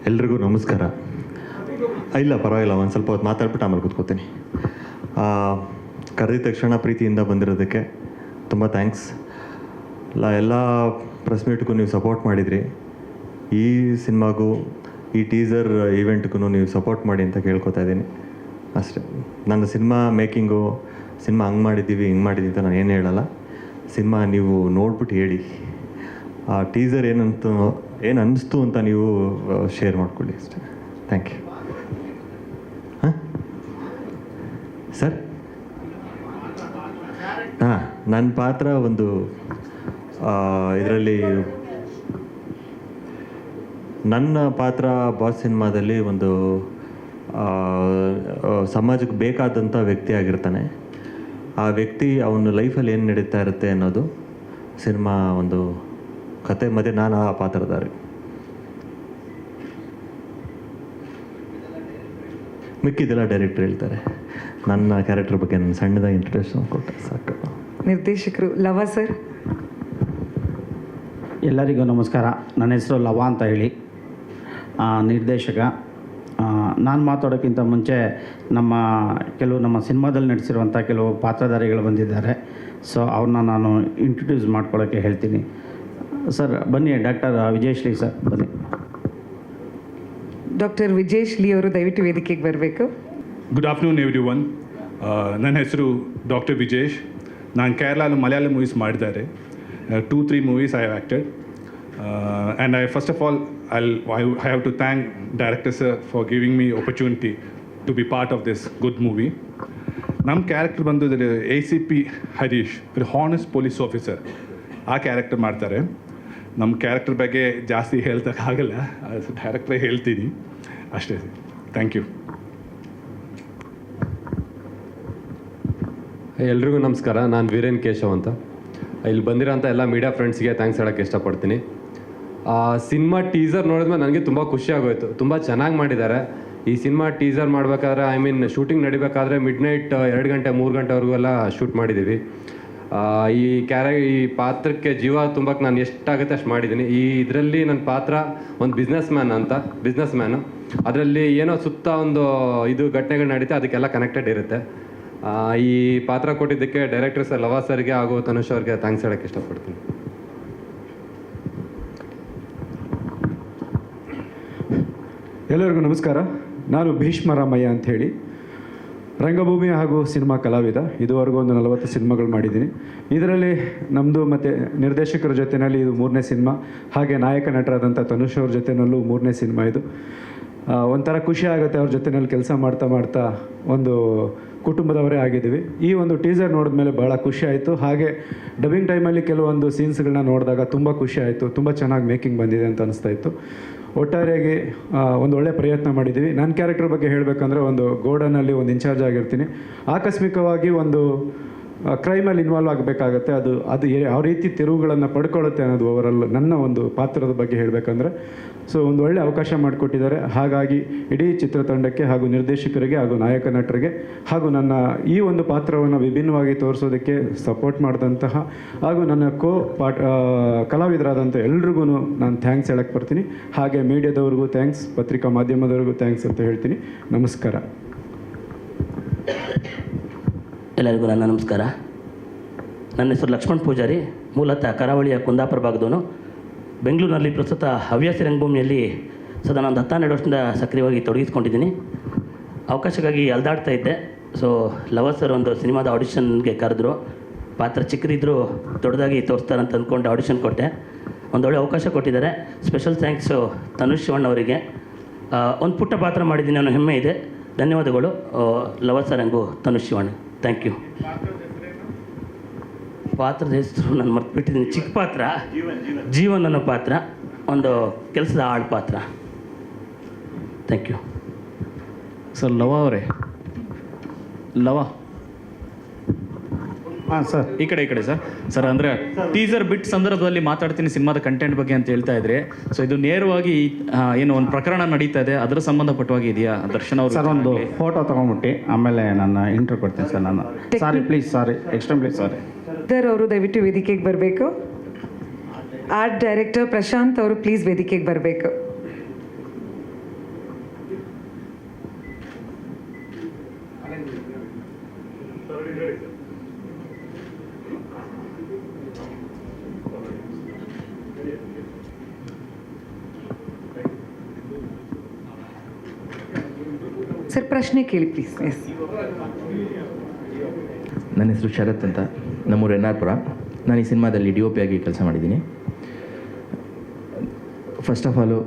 ಎಲ್ರಿಗೂ ನಮಸ್ಕಾರ. ಇಲ್ಲ ಪರವಾಗಿಲ್ಲ, ಒಂದು ಸ್ವಲ್ಪ ಹೊತ್ತು ಮಾತಾಡ್ಬಿಟ್ಟು ಆಮೇಲೆ ಕೂತ್ಕೋತೀನಿ. ಕರೆದ ತಕ್ಷಣ ಪ್ರೀತಿಯಿಂದ ಬಂದಿರೋದಕ್ಕೆ ತುಂಬ ಥ್ಯಾಂಕ್ಸ್. ಎಲ್ಲ ಪ್ರೆಸ್ ಮೀಟ್ಗೂ ನೀವು ಸಪೋರ್ಟ್ ಮಾಡಿದ್ರಿ. ಈ ಸಿನಿಮಾಗೂ ಈ ಟೀಸರ್ ಈವೆಂಟ್ಗೂ ನೀವು ಸಪೋರ್ಟ್ ಮಾಡಿ ಅಂತ ಕೇಳ್ಕೊತಾ ಇದ್ದೀನಿ ಅಷ್ಟೇ. ನನ್ನ ಸಿನಿಮಾ ಮೇಕಿಂಗು, ಸಿನಿಮಾ ಹಂಗೆ ಮಾಡಿದ್ದೀವಿ ಹಿಂಗೆ ಮಾಡಿದ್ದೀವಿ ಅಂತ ನಾನು ಏನು ಹೇಳಲ್ಲ. ಸಿನಿಮಾ ನೀವು ನೋಡ್ಬಿಟ್ಟು ಹೇಳಿ, ಆ ಟೀಸರ್ ಏನು ಅನ್ನಿಸ್ತು ಅಂತ ನೀವು ಶೇರ್ ಮಾಡ್ಕೊಳ್ಳಿ ಅಷ್ಟೇ. Thank you. ಹಾಂ ಸರ್, ಹಾಂ, ನನ್ನ ಪಾತ್ರ ಒಂದು ಇದರಲ್ಲಿ ನನ್ನ ಪಾತ್ರ ಬಾಸ್ ಸಿನಿಮಾದಲ್ಲಿ ಒಂದು ಸಮಾಜಕ್ಕೆ ಬೇಕಾದಂಥ ವ್ಯಕ್ತಿ ಆಗಿರ್ತಾನೆ. ಆ ವ್ಯಕ್ತಿ ಅವನ ಲೈಫಲ್ಲಿ ಏನು ನಡೀತಾ ಇರುತ್ತೆ ಅನ್ನೋದು ಸಿನಿಮಾ ಒಂದು ಕತೆ. ಮತ್ತು ನಾನು ಆ ಪಾತ್ರಧಾರಿ. ಮಿಕ್ಕಿದೆಲ್ಲ ಡೈರೆಕ್ಟ್ರ್ ಹೇಳ್ತಾರೆ. ನನ್ನ ಕ್ಯಾರೆಕ್ಟರ್ ಬಗ್ಗೆ ನಾನು ಸಣ್ಣದಾಗಿ ಇಂಟ್ರೊಡಕ್ಷನ್ ಕೊಟ್ಟೆ ಸಾಕು. ನಿರ್ದೇಶಕರು ಲವ ಸರ್. ಎಲ್ಲರಿಗೂ ನಮಸ್ಕಾರ. ನನ್ನ ಹೆಸರು ಲವ ಅಂತ ಹೇಳಿ, ನಿರ್ದೇಶಕ. ನಾನು ಮಾತಾಡೋಕ್ಕಿಂತ ಮುಂಚೆ ನಮ್ಮ ಸಿನಿಮಾದಲ್ಲಿ ನಟಿಸಿರುವಂಥ ಕೆಲವು ಪಾತ್ರಧಾರಿಗಳು ಬಂದಿದ್ದಾರೆ. ಸೊ ಅವ್ರನ್ನ ನಾನು ಇಂಟ್ರೊಡ್ಯೂಸ್ ಮಾಡ್ಕೊಳ್ಳೋಕ್ಕೆ ಹೇಳ್ತೀನಿ. ಸರ್ ಬನ್ನಿ, ಡಾಕ್ಟರ್ ವಿಜೇಶ್ ಲೀ ಸರ್ ಬನ್ನಿ. ಡಾಕ್ಟರ್ ವಿಜೇಶ್ ಲೀ ಅವರು ದಯವಿಟ್ಟು ವೇದಿಕೆಗೆ ಬರಬೇಕು. Good afternoon every one. ನನ್ನ ಹೆಸರು ಡಾಕ್ಟರ್ ವಿಜೇಶ್. ನಾನು ಕೇರಳ ಮಲಯಾಳಂ ಮೂವೀಸ್ ಮಾಡಿದ್ದಾರೆ. 2-3 movies I have acted. And first of all I have to thank director sir for giving me opportunity to be part of this good movie. ನಮ್ಮ character ಬಂದು ACP Harish, honest police officer ಆ character ಮಾಡ್ತಾರೆ. ನಮ್ಮ character ಬಗ್ಗೆ ಜಾಸ್ತಿ ಹೇಳ್ತಕ್ಕಾಗಲ್ಲ, ಡೈರೆಕ್ಟ್ರೇ ಹೇಳ್ತೀನಿ ಅಷ್ಟೇ. Thank you. ಎಲ್ರಿಗೂ ನಮಸ್ಕಾರ. ನಾನು ವೀರೇನ್ ಕೇಶವ್ ಅಂತ. ಇಲ್ಲಿ ಬಂದಿರೋಂಥ ಎಲ್ಲ ಮೀಡಿಯಾ ಫ್ರೆಂಡ್ಸ್ಗೆ ಥ್ಯಾಂಕ್ಸ್ ಹೇಳೋಕ್ಕೆ ಇಷ್ಟಪಡ್ತೀನಿ. ಸಿನಿಮಾ ಟೀಸರ್ ನೋಡಿದ್ಮೇಲೆ ನನಗೆ ತುಂಬ ಖುಷಿ ಆಗೋಯ್ತು. ತುಂಬ ಚೆನ್ನಾಗಿ ಮಾಡಿದ್ದಾರೆ. ಈ ಸಿನಿಮಾ ಟೀಸರ್ ಮಾಡಬೇಕಾದ್ರೆ, ಶೂಟಿಂಗ್ ನಡಿಬೇಕಾದ್ರೆ ಮಿಡ್ನೈಟ್ 2 ಗಂಟೆ 3 ಗಂಟೆವರೆಗೂ ಎಲ್ಲ ಶೂಟ್ ಮಾಡಿದ್ದೀವಿ. ಈ ಪಾತ್ರಕ್ಕೆ ಜೀವ ತುಂಬಕ್ಕೆ ನಾನು ಎಷ್ಟಾಗುತ್ತೆ ಅಷ್ಟು ಮಾಡಿದ್ದೀನಿ. ಇದರಲ್ಲಿ ನನ್ನ ಪಾತ್ರ ಒಂದು ಬಿಸ್ನೆಸ್ ಮ್ಯಾನು. ಅದರಲ್ಲಿ ಏನೋ ಸುತ್ತ ಒಂದು ಘಟನೆಗಳು ನಡೀತೆ, ಅದಕ್ಕೆಲ್ಲ ಕನೆಕ್ಟೆಡ್ ಇರುತ್ತೆ. ಈ ಪಾತ್ರ ಕೊಟ್ಟಿದ್ದಕ್ಕೆ ಡೈರೆಕ್ಟರ್ ಸರ್ ಲವ ಸರ್ಗೆ ಹಾಗೂ ತನುಷ್ ಅವ್ರಿಗೆ ಥ್ಯಾಂಕ್ಸ್ ಹೇಳೋಕ್ಕೆ ಇಷ್ಟಪಡ್ತೀನಿ. ಎಲ್ಲರಿಗೂ ನಮಸ್ಕಾರ. ನಾನು ಭೀಷ್ಮರಾಮಯ್ಯ ಅಂತ ಹೇಳಿ, ರಂಗಭೂಮಿ ಹಾಗೂ ಸಿನಿಮಾ ಕಲಾವಿದ. ಇದುವರೆಗೂ ಒಂದು 40 ಸಿನಿಮಾಗಳು ಮಾಡಿದ್ದೀನಿ. ಇದರಲ್ಲಿ ನಮ್ಮದು ಮತ್ತು ನಿರ್ದೇಶಕರ ಜೊತೆಯಲ್ಲಿ ಇದು 3ನೇ ಸಿನಿಮಾ. ಹಾಗೆ ನಾಯಕ ನಟರಾದಂಥ ತನುಷ್ ಅವ್ರ ಜೊತೆಯಲ್ಲೂ 3ನೇ ಸಿನಿಮಾ ಇದು. ಒಂಥರ ಖುಷಿ ಆಗುತ್ತೆ ಅವ್ರ ಜೊತೆಯಲ್ಲಿ ಕೆಲಸ ಮಾಡ್ತಾ ಒಂದು ಕುಟುಂಬದವರೇ ಆಗಿದ್ದೀವಿ. ಈ ಒಂದು ಟೀಸರ್ ನೋಡಿದ್ಮೇಲೆ ಭಾಳ ಖುಷಿ ಆಯಿತು. ಹಾಗೆ ಡಬ್ಬಿಂಗ್ ಟೈಮಲ್ಲಿ ಕೆಲವೊಂದು ಸೀನ್ಸ್ಗಳನ್ನ ನೋಡಿದಾಗ ತುಂಬ ಖುಷಿ ಆಯಿತು. ತುಂಬ ಚೆನ್ನಾಗಿ ಮೇಕಿಂಗ್ ಬಂದಿದೆ ಅಂತ ಅನಿಸ್ತಾ ಇತ್ತು. ಒಟ್ಟಾರೆಯಾಗಿ ಒಂದು ಒಳ್ಳೆಯ ಪ್ರಯತ್ನ ಮಾಡಿದ್ದೀವಿ. ನನ್ನ ಕ್ಯಾರೆಕ್ಟರ್ ಬಗ್ಗೆ ಹೇಳಬೇಕಂದ್ರೆ, ಒಂದು ಗೋಡನಲ್ಲಿ ಒಂದು ಇನ್ಚಾರ್ಜ್ ಆಗಿರ್ತೀನಿ. ಆಕಸ್ಮಿಕವಾಗಿ ಒಂದು ಕ್ರೈಮಲ್ಲಿ ಇನ್ವಾಲ್ವ್ ಆಗಬೇಕಾಗತ್ತೆ. ಅದು ಯಾವ ರೀತಿ ತಿರುವುಗಳನ್ನು ಪಡ್ಕೊಳ್ಳುತ್ತೆ ಅನ್ನೋದು ಓವರಾಲ್ ನನ್ನ ಒಂದು ಪಾತ್ರದ ಬಗ್ಗೆ ಹೇಳಬೇಕಂದ್ರೆ. ಸೊ ಒಂದು ಒಳ್ಳೆಯ ಅವಕಾಶ ಮಾಡಿಕೊಟ್ಟಿದ್ದಾರೆ. ಹಾಗಾಗಿ ಇಡೀ ಚಿತ್ರತಂಡಕ್ಕೆ ಹಾಗೂ ನಿರ್ದೇಶಕರಿಗೆ ಹಾಗೂ ನಾಯಕ ನಟರಿಗೆ ಹಾಗೂ ನನ್ನ ಈ ಒಂದು ಪಾತ್ರವನ್ನು ವಿಭಿನ್ನವಾಗಿ ತೋರಿಸೋದಕ್ಕೆ ಸಪೋರ್ಟ್ ಮಾಡಿದಂತಹ ಹಾಗೂ ನನ್ನ ಕಲಾವಿದರಾದಂಥ ಎಲ್ರಿಗೂ ನಾನು ಥ್ಯಾಂಕ್ಸ್ ಹೇಳಕ್ಕೆ ಬರ್ತೀನಿ. ಹಾಗೆ ಮೀಡಿಯಾದವ್ರಿಗೂ ಥ್ಯಾಂಕ್ಸ್, ಪತ್ರಿಕಾ ಮಾಧ್ಯಮದವ್ರಿಗೂ ಥ್ಯಾಂಕ್ಸ್ ಅಂತ ಹೇಳ್ತೀನಿ. ನಮಸ್ಕಾರ. ಎಲ್ಲರಿಗೂ ನನ್ನ ನಮಸ್ಕಾರ. ನನ್ನ ಹೆಸರು ಲಕ್ಷ್ಮಣ್ ಪೂಜಾರಿ. ಮೂಲತಃ ಕರಾವಳಿಯ ಕುಂದಾಪುರ ಭಾಗದವನು. ಬೆಂಗಳೂರಿನಲ್ಲಿ ಪ್ರಸ್ತುತ ಹವ್ಯಾಸಿ ರಂಗಭೂಮಿಯಲ್ಲಿ ಸದಾ ನಾನು 12 ವರ್ಷದಿಂದ ಸಕ್ರಿಯವಾಗಿ ತೊಡಗಿಸ್ಕೊಂಡಿದ್ದೀನಿ. ಅವಕಾಶಕ್ಕಾಗಿ ಅಲ್ದಾಡ್ತಾ ಇದ್ದೆ. ಸೊ ಲವ ಸರ್ ಒಂದು ಸಿನಿಮಾದ ಆಡಿಷನ್ಗೆ ಕರೆದ್ರು. ಪಾತ್ರ ಚಿಕ್ಕದಿದ್ದರೂ ದೊಡ್ಡದಾಗಿ ತೋರಿಸ್ತಾರೆ ಅಂತ ಅಂದ್ಕೊಂಡು ಆಡಿಷನ್ ಕೊಟ್ಟೆ. ಒಂದೊಳ್ಳೆ ಅವಕಾಶ ಕೊಟ್ಟಿದ್ದಾರೆ. ಸ್ಪೆಷಲ್ ಥ್ಯಾಂಕ್ಸು ತನುಷ್ ಶಿವಣ್ಣ ಅವರಿಗೆ. ಒಂದು ಪುಟ್ಟ ಪಾತ್ರ ಮಾಡಿದ್ದೀನಿ ಅನ್ನೋ ಹೆಮ್ಮೆ ಇದೆ. ಧನ್ಯವಾದಗಳು ಲವ ಸರ್ ಹಾಗೂ ತನುಷ್ ಶಿವಣ್ಣ. Thank you. ಪಾತ್ರದ ಹೆಸರು ನಾನು ಮರ್ತ್ಬಿಟ್ಟಿದ್ದೀನಿ. ಚಿಕ್ಕ ಪಾತ್ರ, ಜೀವನ್ ಅನ್ನೋ ಪಾತ್ರ, ಒಂದು ಕೆಲಸದ ಆಳು ಪಾತ್ರ. Thank you. ಸರ್ ಲವ ಅವರೇ, ಲವ ಹಾಂ ಸರ್, ಈ ಕಡೆ ಸರ್ ಅಂದರೆ ಟೀಸರ್ ಬಿಟ್ ಸಂದರ್ಭದಲ್ಲಿ ಮಾತಾಡ್ತೀನಿ ಸಿನಿಮಾದ ಕಂಟೆಂಟ್ ಬಗ್ಗೆ ಅಂತ ಹೇಳ್ತಾ ಇದ್ರೆ. ಸೊ ಇದು ನೇರವಾಗಿ ಏನು ಒಂದು ಪ್ರಕರಣ ನಡೀತಾ ಇದೆ, ಅದರ ಸಂಬಂಧಪಟ್ಟವಾಗಿ ಇದೆಯಾ ದರ್ಶನ್ ಅವರು? ಸರ್ ಒಂದು ಫೋಟೋ ತೊಗೊಂಡ್ಬಿಟ್ಟು ಆಮೇಲೆ ನಾನು ಇಂಟ್ರೋ ಕೊಡ್ತೀನಿ ಸರ್. ನಾನು ಎಕ್ಸ್ಟ್ರೀಮ್ಲಿ ಸಾರಿ. ಅವರು ದಯವಿಟ್ಟು ವೇದಿಕೆಗೆ ಬರಬೇಕು. ಆರ್ಟ್ ಡೈರೆಕ್ಟರ್ ಪ್ರಶಾಂತ್ ಅವರು ಪ್ಲೀಸ್ ವೇದಿಕೆಗೆ ಬರಬೇಕು. ಸರ್ ಪ್ರಶ್ನೆ ಕೇಳಿ ಪ್ಲೀಸ್. ಎಸ್. ನನ್ನ ಹೆಸರು ಶರತ್ ಅಂತ, ನಮ್ಮೂರು ಎನ್ನಾರ್ಪುರ. ನಾನು ಈ ಸಿನಿಮಾದಲ್ಲಿ ಡಿ ಒ ಪಿ ಆಗಿ ಕೆಲಸ ಮಾಡಿದ್ದೀನಿ. ಫಸ್ಟ್ ಆಫ್ ಆಲು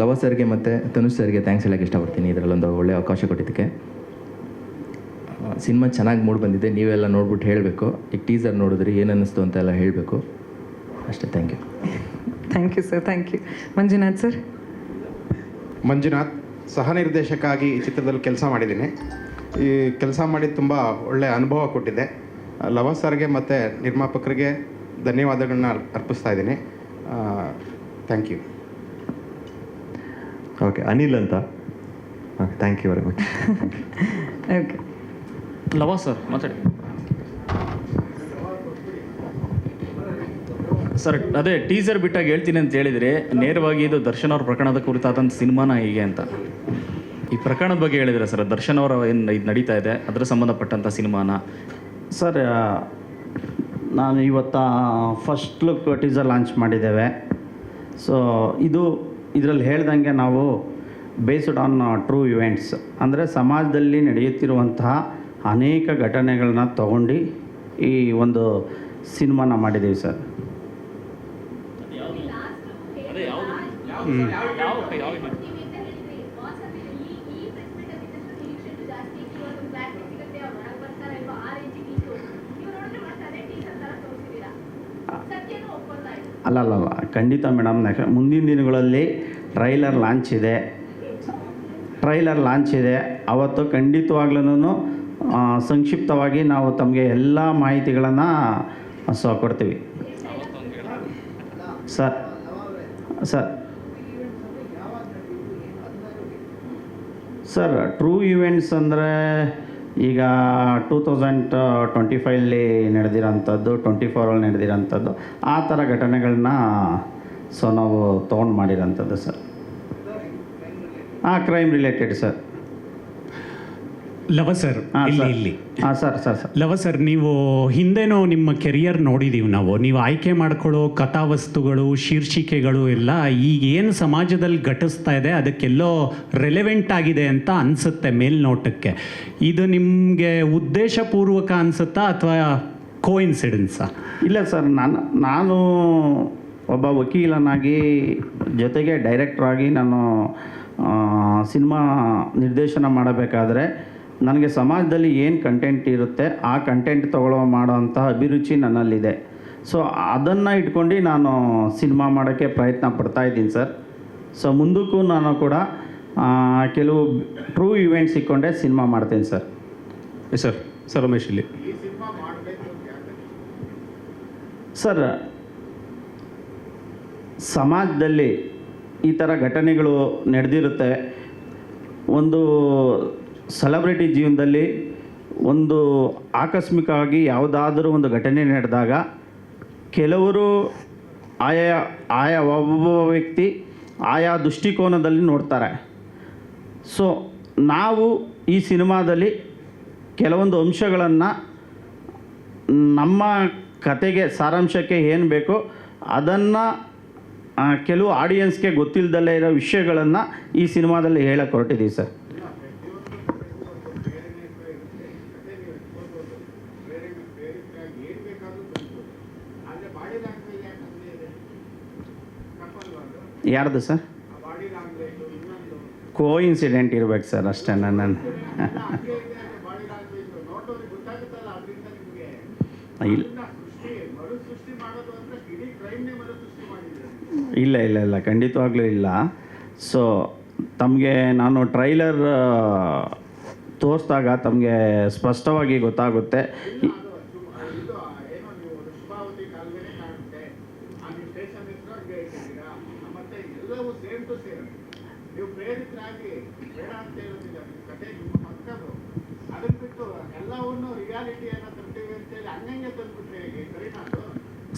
ಲವ ಸರ್ಗೆ ಮತ್ತು ತನುಷ್ ಸರ್ಗೆ ಥ್ಯಾಂಕ್ಸ್ ಹೇಳೋಕ್ಕೆ ಇಷ್ಟಪಡ್ತೀನಿ, ಇದರಲ್ಲೊಂದು ಒಳ್ಳೆಯ ಅವಕಾಶ ಕೊಟ್ಟಿದ್ದಕ್ಕೆ. ಸಿನಿಮಾ ಚೆನ್ನಾಗಿ ಮೂಡಿ ಬಂದಿದೆ, ನೀವೆಲ್ಲ ನೋಡ್ಬಿಟ್ಟು ಹೇಳಬೇಕು. ಈಗ ಟೀಸರ್ ನೋಡಿದ್ರಿ ಏನು ಅನ್ನಿಸ್ತು ಅಂತ ಎಲ್ಲ ಹೇಳಬೇಕು ಅಷ್ಟೇ. Thank you. Thank you sir, thank you. Manjunath sir. Manjunath, ಸಹ ನಿರ್ದೇಶಕ ಆಗಿ ಈ ಚಿತ್ರದಲ್ಲಿ ಕೆಲಸ ಮಾಡಿದ್ದೀನಿ. ಈ ಕೆಲಸ ಮಾಡಿ ತುಂಬ ಒಳ್ಳೆಯ ಅನುಭವ ಕೊಟ್ಟಿದೆ. ಲವ ಸರ್ಗೆ ಮತ್ತು ನಿರ್ಮಾಪಕರಿಗೆ ಧನ್ಯವಾದಗಳನ್ನ ಅರ್ಪಿಸ್ತಾ ಇದ್ದೀನಿ. Thank you. ಓಕೆ, ಅನಿಲ್ ಅಂತ. Thank you very much. Okay. Lava sir ಮಾತಾಡಿ ಸರ್. ಅದೇ ಟೀಸರ್ ಬಿಟ್ಟಾಗ ಹೇಳ್ತೀನಿ ಅಂತ ಹೇಳಿದರೆ, ನೇರವಾಗಿ ಇದು ದರ್ಶನ್ ಅವ್ರ ಪ್ರಕರಣದ ಕುರಿತಾದಂಥ ಸಿನಿಮಾನ ಹೀಗೆ ಅಂತ ಈ ಪ್ರಕರಣದ ಬಗ್ಗೆ ಹೇಳಿದ್ರೆ ಸರ್, ದರ್ಶನ್ ಅವರ ಏನು ಇದು ನಡೀತಾ ಇದೆ ಅದರ ಸಂಬಂಧಪಟ್ಟಂಥ ಸಿನಿಮಾನ. ಸರ್, ನಾನು ಇವತ್ತು ಫಸ್ಟ್ ಲುಕ್ ಟೀಸರ್ ಲಾಂಚ್ ಮಾಡಿದ್ದೇವೆ. ಸೊ ಇದರಲ್ಲಿ ಹೇಳ್ದಂಗೆ ನಾವು ಬೇಸ್ಡ್ ಆನ್ ಟ್ರೂ ಇವೆಂಟ್ಸ್, ಅಂದರೆ ಸಮಾಜದಲ್ಲಿ ನಡೆಯುತ್ತಿರುವಂತಹ ಅನೇಕ ಘಟನೆಗಳನ್ನ ತಗೊಂಡು ಈ ಒಂದು ಸಿನಿಮಾನ ಮಾಡಿದ್ದೀವಿ ಸರ್. ಅಲ್ಲ, ಖಂಡಿತ ಮೇಡಮ್. ಮುಂದಿನ ದಿನಗಳಲ್ಲಿ ಟ್ರೈಲರ್ ಲಾಂಚ್ ಇದೆ. ಅವತ್ತು ಖಂಡಿತವಾಗ್ಲೂ ಸಂಕ್ಷಿಪ್ತವಾಗಿ ನಾವು ತಮಗೆ ಎಲ್ಲ ಮಾಹಿತಿಗಳನ್ನು ಕೊಡ್ತೀವಿ ಸರ್. ಟ್ರೂ ಇವೆಂಟ್ಸ್ ಅಂದರೆ ಈಗ 2025 ನಡೆದಿರೋಂಥದ್ದು, 24 ನಡೆದಿರೋಂಥದ್ದು, ಆ ಥರ ಘಟನೆಗಳನ್ನ ನಾವು ತೊಗೊಂಡು ಮಾಡಿರೋಂಥದ್ದು ಸರ್. Crime related sir. ಲವ ಸರ್, ಇಲ್ಲಿ ಸರ್. ಲವ ಸರ್, ನೀವು ಹಿಂದೆನೋ ನಿಮ್ಮ ಕೆರಿಯರ್ ನೋಡಿದ್ದೀವಿ ನಾವು. ನೀವು ಆಯ್ಕೆ ಮಾಡ್ಕೊಳ್ಳೋ ಕಥಾವಸ್ತುಗಳು, ಶೀರ್ಷಿಕೆಗಳು ಎಲ್ಲ ಈಗ ಏನು ಸಮಾಜದಲ್ಲಿ ಘಟಿಸ್ತಾ ಇದೆ ಅದಕ್ಕೆಲ್ಲೋ ರೆಲೆವೆಂಟ್ ಆಗಿದೆ ಅಂತ ಅನಿಸುತ್ತೆ ಮೇಲ್ನೋಟಕ್ಕೆ. ಇದು ನಿಮಗೆ ಉದ್ದೇಶಪೂರ್ವಕ ಅನಿಸುತ್ತಾ ಅಥವಾ ಕೋಇನ್ಸಿಡೆನ್ಸಾ? ಇಲ್ಲ ಸರ್, ನಾನು ಒಬ್ಬ ವಕೀಲನಾಗಿ ಜೊತೆಗೆ ಡೈರೆಕ್ಟ್ರಾಗಿ ನಾನು ಸಿನಿಮಾ ನಿರ್ದೇಶನ ಮಾಡಬೇಕಾದ್ರೆ ನನಗೆ ಸಮಾಜದಲ್ಲಿ ಏನು ಕಂಟೆಂಟ್ ಇರುತ್ತೆ ಆ ಕಂಟೆಂಟ್ ಮಾಡೋವಂಥ ಅಭಿರುಚಿ ನನ್ನಲ್ಲಿದೆ. ಸೊ ಅದನ್ನು ಇಟ್ಕೊಂಡು ನಾನು ಸಿನಿಮಾ ಮಾಡೋಕ್ಕೆ ಪ್ರಯತ್ನ ಪಡ್ತಾಯಿದ್ದೀನಿ ಸರ್. ಸೊ ಮುಂದಕ್ಕೂ ನಾನು ಕೂಡ ಕೆಲವು ಟ್ರೂ ಇವೆಂಟ್ಸ್ ಇಟ್ಕೊಂಡೆ ಸಿನಿಮಾ ಮಾಡ್ತೀನಿ ಸರ್. ಸರ್ ರಮೇಶ್ ಇಲ್ಲಿ. ಸರ್, ಸಮಾಜದಲ್ಲಿ ಈ ಥರ ಘಟನೆಗಳು ನಡೆದಿರುತ್ತೆ. ಒಂದು ಸೆಲೆಬ್ರಿಟಿ ಜೀವನದಲ್ಲಿ ಒಂದು ಆಕಸ್ಮಿಕವಾಗಿ ಯಾವುದಾದ್ರೂ ಒಂದು ಘಟನೆ ನಡೆದಾಗ ಕೆಲವರು ಆಯಾ ಒಬ್ಬ ವ್ಯಕ್ತಿ ಆಯಾ ದೃಷ್ಟಿಕೋನದಲ್ಲಿ ನೋಡ್ತಾರೆ. ಸೊ ನಾವು ಈ ಸಿನಿಮಾದಲ್ಲಿ ಕೆಲವೊಂದು ಅಂಶಗಳನ್ನು ನಮ್ಮ ಕತೆಗೆ ಸಾರಾಂಶಕ್ಕೆ ಏನು ಬೇಕೋ ಅದನ್ನು ಕೆಲವು ಆಡಿಯನ್ಸ್ಗೆ ಗೊತ್ತಿಲ್ಲದಲ್ಲೇ ಇರೋ ವಿಷಯಗಳನ್ನು ಈ ಸಿನಿಮಾದಲ್ಲಿ ಹೇಳಕ್ಕೆ ಹೊರಟಿದ್ದೀವಿ ಸರ್. ಯಾರ್ದು ಸರ್? ಕೋಇನ್ಸಿಡೆಂಟ್ ಇರ್ಬೇಕು ಸರ್, ಅಷ್ಟೇ. ನನ್ನ ಇಲ್ಲ ಖಂಡಿತವಾಗ್ಲೂ ಇಲ್ಲ. ಸೊ ತಮಗೆ ನಾನು ಟ್ರೈಲರ್ ತೋರಿಸಿದಾಗ ತಮಗೆ ಸ್ಪಷ್ಟವಾಗಿ ಗೊತ್ತಾಗುತ್ತೆ.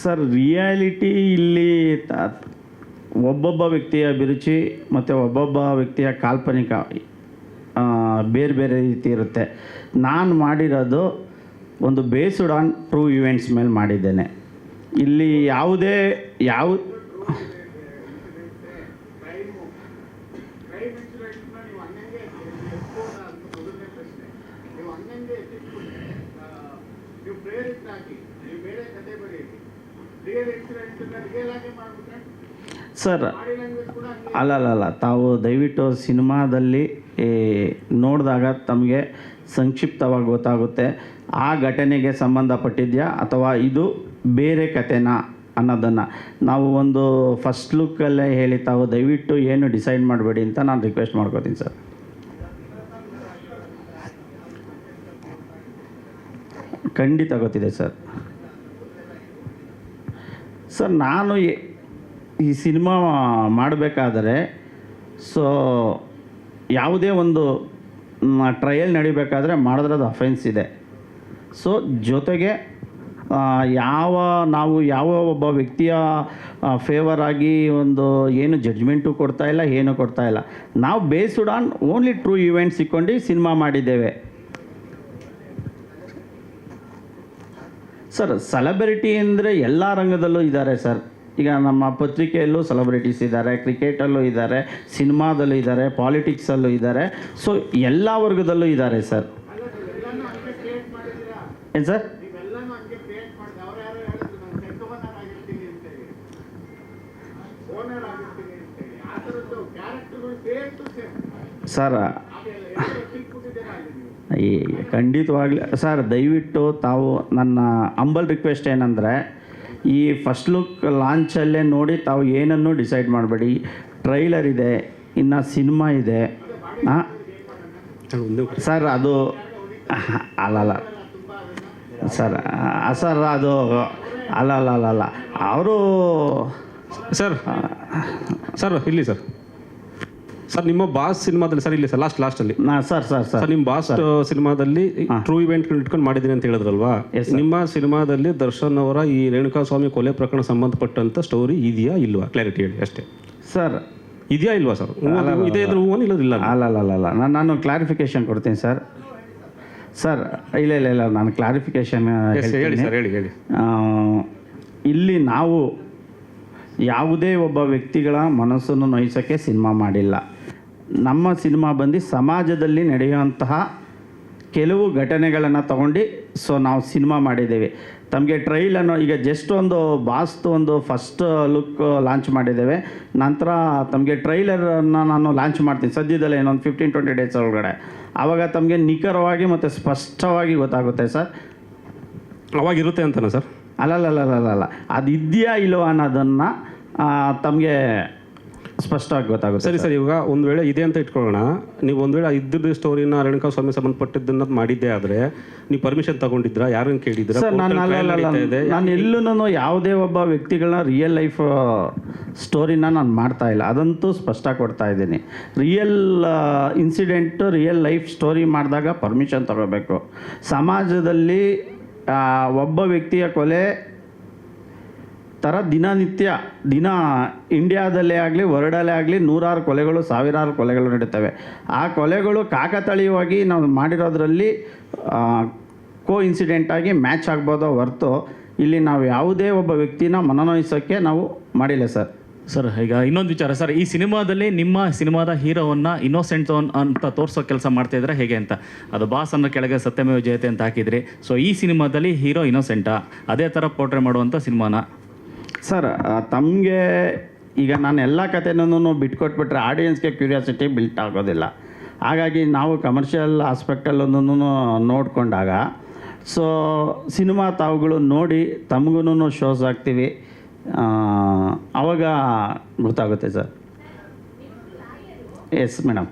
ಸರ್, ರಿಯಾಲಿಟಿ ಇಲ್ಲಿ ಒಬ್ಬೊಬ್ಬ ವ್ಯಕ್ತಿಯ ಅಭಿರುಚಿ ಮತ್ತು ಒಬ್ಬೊಬ್ಬ ವ್ಯಕ್ತಿಯ ಕಾಲ್ಪನಿಕ ಬೇರೆ ಬೇರೆ ರೀತಿ ಇರುತ್ತೆ. ನಾನು ಮಾಡಿರೋದು ಒಂದು ಬೇಸ್ಡ್ ಆನ್ ಟ್ರೂ ಇವೆಂಟ್ಸ್ ಮೇಲೆ ಮಾಡಿದ್ದೇನೆ. ಇಲ್ಲಿ ಸರ್ ಅಲ್ಲ ತಾವು ದಯವಿಟ್ಟು ಸಿನಿಮಾದಲ್ಲಿ ನೋಡಿದಾಗ ತಮಗೆ ಸಂಕ್ಷಿಪ್ತವಾಗಿ ಗೊತ್ತಾಗುತ್ತೆ ಆ ಘಟನೆಗೆ ಸಂಬಂಧಪಟ್ಟಿದೆಯಾ ಅಥವಾ ಇದು ಬೇರೆ ಕಥೆನಾ ಅನ್ನೋದನ್ನು. ನಾವು ಒಂದು ಫಸ್ಟ್ ಲುಕ್ಕಲ್ಲೇ ಹೇಳಿ ತಾವು ದಯವಿಟ್ಟು ಏನು ಡಿಸೈಡ್ ಮಾಡಬೇಡಿ ಅಂತ ನಾನು ರಿಕ್ವೆಸ್ಟ್ ಮಾಡ್ಕೋತೀನಿ ಸರ್. ಖಂಡಿತ ಗೊತ್ತಿದೆ ಸರ್. ಸರ್ ನಾನು ಈ ಸಿನಿಮಾ ಮಾಡಬೇಕಾದರೆ ಸೊ ಯಾವುದೇ ಒಂದು ಟ್ರಯಲ್ ನಡಿಬೇಕಾದ್ರೆ ಮಾಡಿದ್ರೆ ಅದು ಅಫೆನ್ಸ್ ಇದೆ. ಸೊ ಜೊತೆಗೆ ಯಾವ ಒಬ್ಬ ವ್ಯಕ್ತಿಯ ಫೇವರ್ ಆಗಿ ಒಂದು ಏನು ಜಡ್ಜ್ಮೆಂಟು ಕೊಡ್ತಾ ಇಲ್ಲ, ಏನೂ ಕೊಡ್ತಾ ಇಲ್ಲ. ನಾವು based on only true events ಇಟ್ಕೊಂಡು ಸಿನಿಮಾ ಮಾಡಿದ್ದೇವೆ ಸರ್. ಸೆಲೆಬ್ರಿಟಿ ಅಂದರೆ ಎಲ್ಲ ರಂಗದಲ್ಲೂ ಇದ್ದಾರೆ ಸರ್. ಈಗ ನಮ್ಮ ಪತ್ರಿಕೆಯಲ್ಲೂ ಸೆಲೆಬ್ರಿಟೀಸ್ ಇದ್ದಾರೆ, ಕ್ರಿಕೆಟಲ್ಲೂ ಇದ್ದಾರೆ, ಸಿನಿಮಾದಲ್ಲೂ ಇದ್ದಾರೆ, ಪಾಲಿಟಿಕ್ಸಲ್ಲೂ ಇದ್ದಾರೆ. ಸೊ ಎಲ್ಲ ವರ್ಗದಲ್ಲೂ ಇದ್ದಾರೆ ಸರ್. ಏನು ಸರ್? Sir ಖಂಡಿತವಾಗ್ಲಿ sir. ದಯವಿಟ್ಟು ತಾವು ನನ್ನ ಅಂಬಲ್ ರಿಕ್ವೆಸ್ಟ್ ಏನಂದರೆ ಈ ಫಸ್ಟ್ ಲುಕ್ ಲಾಂಚಲ್ಲೇ ನೋಡಿ ತಾವು ಏನನ್ನೂ ಡಿಸೈಡ್ ಮಾಡಬೇಡಿ. ಟ್ರೈಲರ್ ಇದೆ, ಇನ್ನು ಸಿನಿಮಾ ಇದೆ ಸರ್. ಅದು ಅಲ್ಲಲ್ಲ ಸರ್ ಅದು ಅಲ್ಲ ಅವರು ಸರ್ ಇಲ್ಲಿ ಸರ್ ನಿಮ್ಮ ಬಾಸ್ ಸಿನಿಮಾದಲ್ಲಿ ಸರ್ ಇಲ್ಲಿ ಸರ್ ಲಾಸ್ಟಲ್ಲಿ ಸರ್ ನಿಮ್ಮ ಬಾಸ್ ಸಿನಿಮಾದಲ್ಲಿ ಟ್ರೂ ಇವೆಂಟ್ ಇಟ್ಕೊಂಡು ಮಾಡಿದ್ದೀನಿ ಅಂತ ಹೇಳಿದ್ರಲ್ವಾ? ನಿಮ್ಮ ಸಿನಿಮಾದಲ್ಲಿ ದರ್ಶನ್ ಅವರ ಈ ರೇಣುಕಾಸ್ವಾಮಿ ಕೊಲೆ ಪ್ರಕರಣ ಸಂಬಂಧಪಟ್ಟಂತ ಸ್ಟೋರಿ ಇದೆಯಾ ಇಲ್ವಾ? ಕ್ಲಾರಿಟಿ ಹೇಳಿ ಅಷ್ಟೇ ಸರ್. ಇದೆಯಾ ಇಲ್ವಾ ಸರ್? ಇದೇ ಇದ್ರೆ ಹೂವನ್ ಇಲ್ಲದಿಲ್ಲ? ಅಲ್ಲ ನಾನು ಕ್ಲಾರಿಫಿಕೇಶನ್ ಕೊಡ್ತೀನಿ ಸರ್. ಇಲ್ಲ ನಾನು ಕ್ಲಾರಿಫಿಕೇಶನ್ ಹೇಳಿ ಸರ್, ಹೇಳಿ. ಇಲ್ಲಿ ನಾವು ಯಾವುದೇ ಒಬ್ಬ ವ್ಯಕ್ತಿಗಳ ಮನಸ್ಸನ್ನು ನೋಯಿಸೋಕ್ಕೆ ಸಿನಿಮಾ ಮಾಡಿಲ್ಲ. ನಮ್ಮ ಸಿನಿಮಾ ಬಂದು ಸಮಾಜದಲ್ಲಿ ನಡೆಯುವಂತಹ ಕೆಲವು ಘಟನೆಗಳನ್ನು ತಗೊಂಡು ಸೊ ನಾವು ಸಿನಿಮಾ ಮಾಡಿದ್ದೇವೆ. ತಮಗೆ ಟ್ರೈಲನ್ನು ಈಗ ಜಸ್ಟ್ ಒಂದು ಬಾಸ್ತು ಒಂದು ಫಸ್ಟ್ ಲುಕ್ ಲಾಂಚ್ ಮಾಡಿದ್ದೇವೆ. ನಂತರ ತಮಗೆ ಟ್ರೈಲರನ್ನು ನಾನು ಲಾಂಚ್ ಮಾಡ್ತೀನಿ ಸದ್ಯದಲ್ಲೇ ಇನ್ನೊಂದು 15-20 ಡೇಸ್ ಒಳಗಡೆ. ಆವಾಗ ತಮಗೆ ನಿಖರವಾಗಿ ಮತ್ತು ಸ್ಪಷ್ಟವಾಗಿ ಗೊತ್ತಾಗುತ್ತೆ ಸರ್. ಅವಾಗಿರುತ್ತೆ ಅಂತನಾ ಸರ್? ಅಲ್ಲ ಅದು ಇದೆಯಾ ಇಲ್ಲೋ ಅನ್ನೋದನ್ನು ತಮಗೆ ಸ್ಪಷ್ಟವಾಗಿ ಗೊತ್ತಾಗುತ್ತೆ. ಸರಿ ಇವಾಗ ಒಂದು ವೇಳೆ ಇದೆ ಅಂತ ಇಟ್ಕೊಳ್ಳೋಣ. ನೀವು ಒಂದು ವೇಳೆ ಇದ್ದಿದ್ದು ಸ್ಟೋರಿನ ರೇಣುಕಾಸ್ವಾಮಿ ಸಂಬಂಧಪಟ್ಟಿದ್ದನ್ನ ಮಾಡಿದ್ದೆ ಆದರೆ ನೀವು ಪರ್ಮಿಷನ್ ತಗೊಂಡಿದ್ರಾ? ಯಾರನ್ನು ಕೇಳಿದ್ರಾ? ಸರ್ ನಾನು ಎಲ್ಲೂ ಯಾವುದೇ ಒಬ್ಬ ವ್ಯಕ್ತಿಗಳನ್ನ ರಿಯಲ್ ಲೈಫ್ ಸ್ಟೋರಿನ ನಾನು ಮಾಡ್ತಾ ಇಲ್ಲ, ಅದಂತೂ ಸ್ಪಷ್ಟ ಕೊಡ್ತಾ ಇದ್ದೀನಿ. Real incident real life story ಮಾಡಿದಾಗ ಪರ್ಮಿಷನ್ ತಗೋಬೇಕು. ಸಮಾಜದಲ್ಲಿ ಒಬ್ಬ ವ್ಯಕ್ತಿಯ ಕೊಲೆ ಥರ ದಿನ ಇಂಡಿಯಾದಲ್ಲೇ ಆಗಲಿ ವರ್ಲ್ಡಲ್ಲೇ ಆಗಲಿ ನೂರಾರು ಕೊಲೆಗಳು, ಸಾವಿರಾರು ಕೊಲೆಗಳು ನಡೀತವೆ. ಆ ಕೊಲೆಗಳು ಕಾಕತಾಳೀಯವಾಗಿ ನಾವು ಮಾಡಿರೋದ್ರಲ್ಲಿ ಇನ್ಸಿಡೆಂಟಾಗಿ ಮ್ಯಾಚ್ ಆಗ್ಬೋದೋ ಹೊರತು ಇಲ್ಲಿ ನಾವು ಯಾವುದೇ ಒಬ್ಬ ವ್ಯಕ್ತಿನ ಮನನೋಯಿಸೋಕ್ಕೆ ನಾವು ಮಾಡಿಲ್ಲ ಸರ್. ಈಗ ಇನ್ನೊಂದು ವಿಚಾರ ಸರ್, ಈ ಸಿನಿಮಾದಲ್ಲಿ ನಿಮ್ಮ ಸಿನಿಮಾದ ಹೀರೋವನ್ನು ಇನ್ನೋಸೆಂಟ್ ಅಂತ ತೋರಿಸೋ ಕೆಲಸ ಮಾಡ್ತಾ ಇದ್ರೆ ಹೇಗೆ ಅಂತ? ಅದು ಬಾಸ್ ಅನ್ನೋ ಕೆಳಗೆ ಸತ್ಯಮೇವ ಜಯತೆ ಅಂತ ಹಾಕಿದ್ರಿ. ಸೊ ಈ ಸಿನಿಮಾದಲ್ಲಿ ಹೀರೋ ಇನ್ನೋಸೆಂಟಾ? ಅದೇ ಥರ ಪೋರ್ಟ್ರೇ ಮಾಡುವಂಥ ಸಿನಿಮಾನ ಸರ್? ತಮಗೆ ಈಗ ನಾನು ಎಲ್ಲ ಕಥೆನೂ ಬಿಟ್ಕೊಟ್ಬಿಟ್ರೆ ಆಡಿಯನ್ಸ್ಗೆ ಕ್ಯೂರಿಯಾಸಿಟಿ ಬಿಲ್ಟ್ ಆಗೋದಿಲ್ಲ. ಹಾಗಾಗಿ ನಾವು ಕಮರ್ಷಿಯಲ್ ಆಸ್ಪೆಕ್ಟಲ್ಲೊಂದೂ ನೋಡಿಕೊಂಡಾಗ ಸೊ ಸಿನಿಮಾ ತಾವುಗಳು ನೋಡಿ ತಮಗೂ ಶೋಸ್ ಆಗ್ತೀವಿ, ಆವಾಗ ಗೊತ್ತಾಗುತ್ತೆ ಸರ್. Yes madam.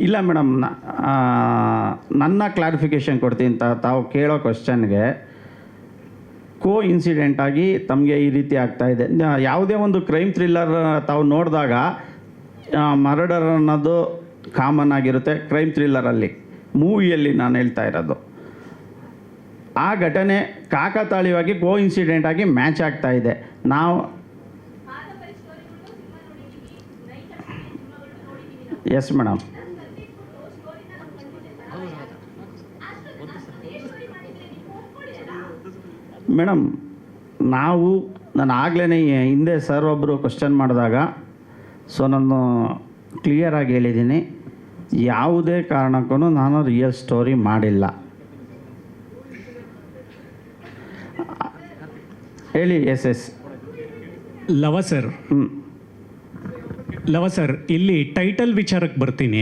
ಇಲ್ಲ ಮೇಡಮ್, ನನ್ನ ಕ್ಲಾರಿಫಿಕೇಷನ್ ಕೊಡ್ತೀನಿ. ತಾವು ಕೇಳೋ ಕ್ವಶನ್ಗೆ ಇನ್ಸಿಡೆಂಟಾಗಿ ತಮಗೆ ಈ ರೀತಿ ಆಗ್ತಾಯಿದೆ. ಯಾವುದೇ ಒಂದು ಕ್ರೈಮ್ ಥ್ರಿಲ್ಲರ್ ತಾವು ನೋಡಿದಾಗ ಮರ್ಡರ್ ಅನ್ನೋದು ಕಾಮನ್ ಆಗಿರುತ್ತೆ ಕ್ರೈಮ್ ಥ್ರಿಲ್ಲರಲ್ಲಿ, ಮೂವಿಯಲ್ಲಿ ನಾನು ಹೇಳ್ತಾ ಇರೋದು. ಆ ಘಟನೆ ಕಾಕತಾಳೀಯವಾಗಿ ಇನ್ಸಿಡೆಂಟ್ ಆಗಿ ಮ್ಯಾಚ್ ಆಗ್ತಾ ಇದೆ. ನಾವು ಎಸ್ ಮೇಡಮ್. ಮೇಡಮ್ ನಾನು ಆಗಲೇ ಹಿಂದೆ ಸರ್ ಒಬ್ಬರು ಕ್ವಶನ್ ಮಾಡಿದಾಗ ನಾನು ಕ್ಲಿಯರಾಗಿ ಹೇಳಿದ್ದೀನಿ, ಯಾವುದೇ ಕಾರಣಕ್ಕೂ ನಾನು ರಿಯಲ್ ಸ್ಟೋರಿ ಮಾಡಿಲ್ಲ. ಹೇಳಿ. ಎಸ್ ಲವ ಸರ್, ಇಲ್ಲಿ ಟೈಟಲ್ ವಿಚಾರಕ್ಕೆ ಬರ್ತೀನಿ.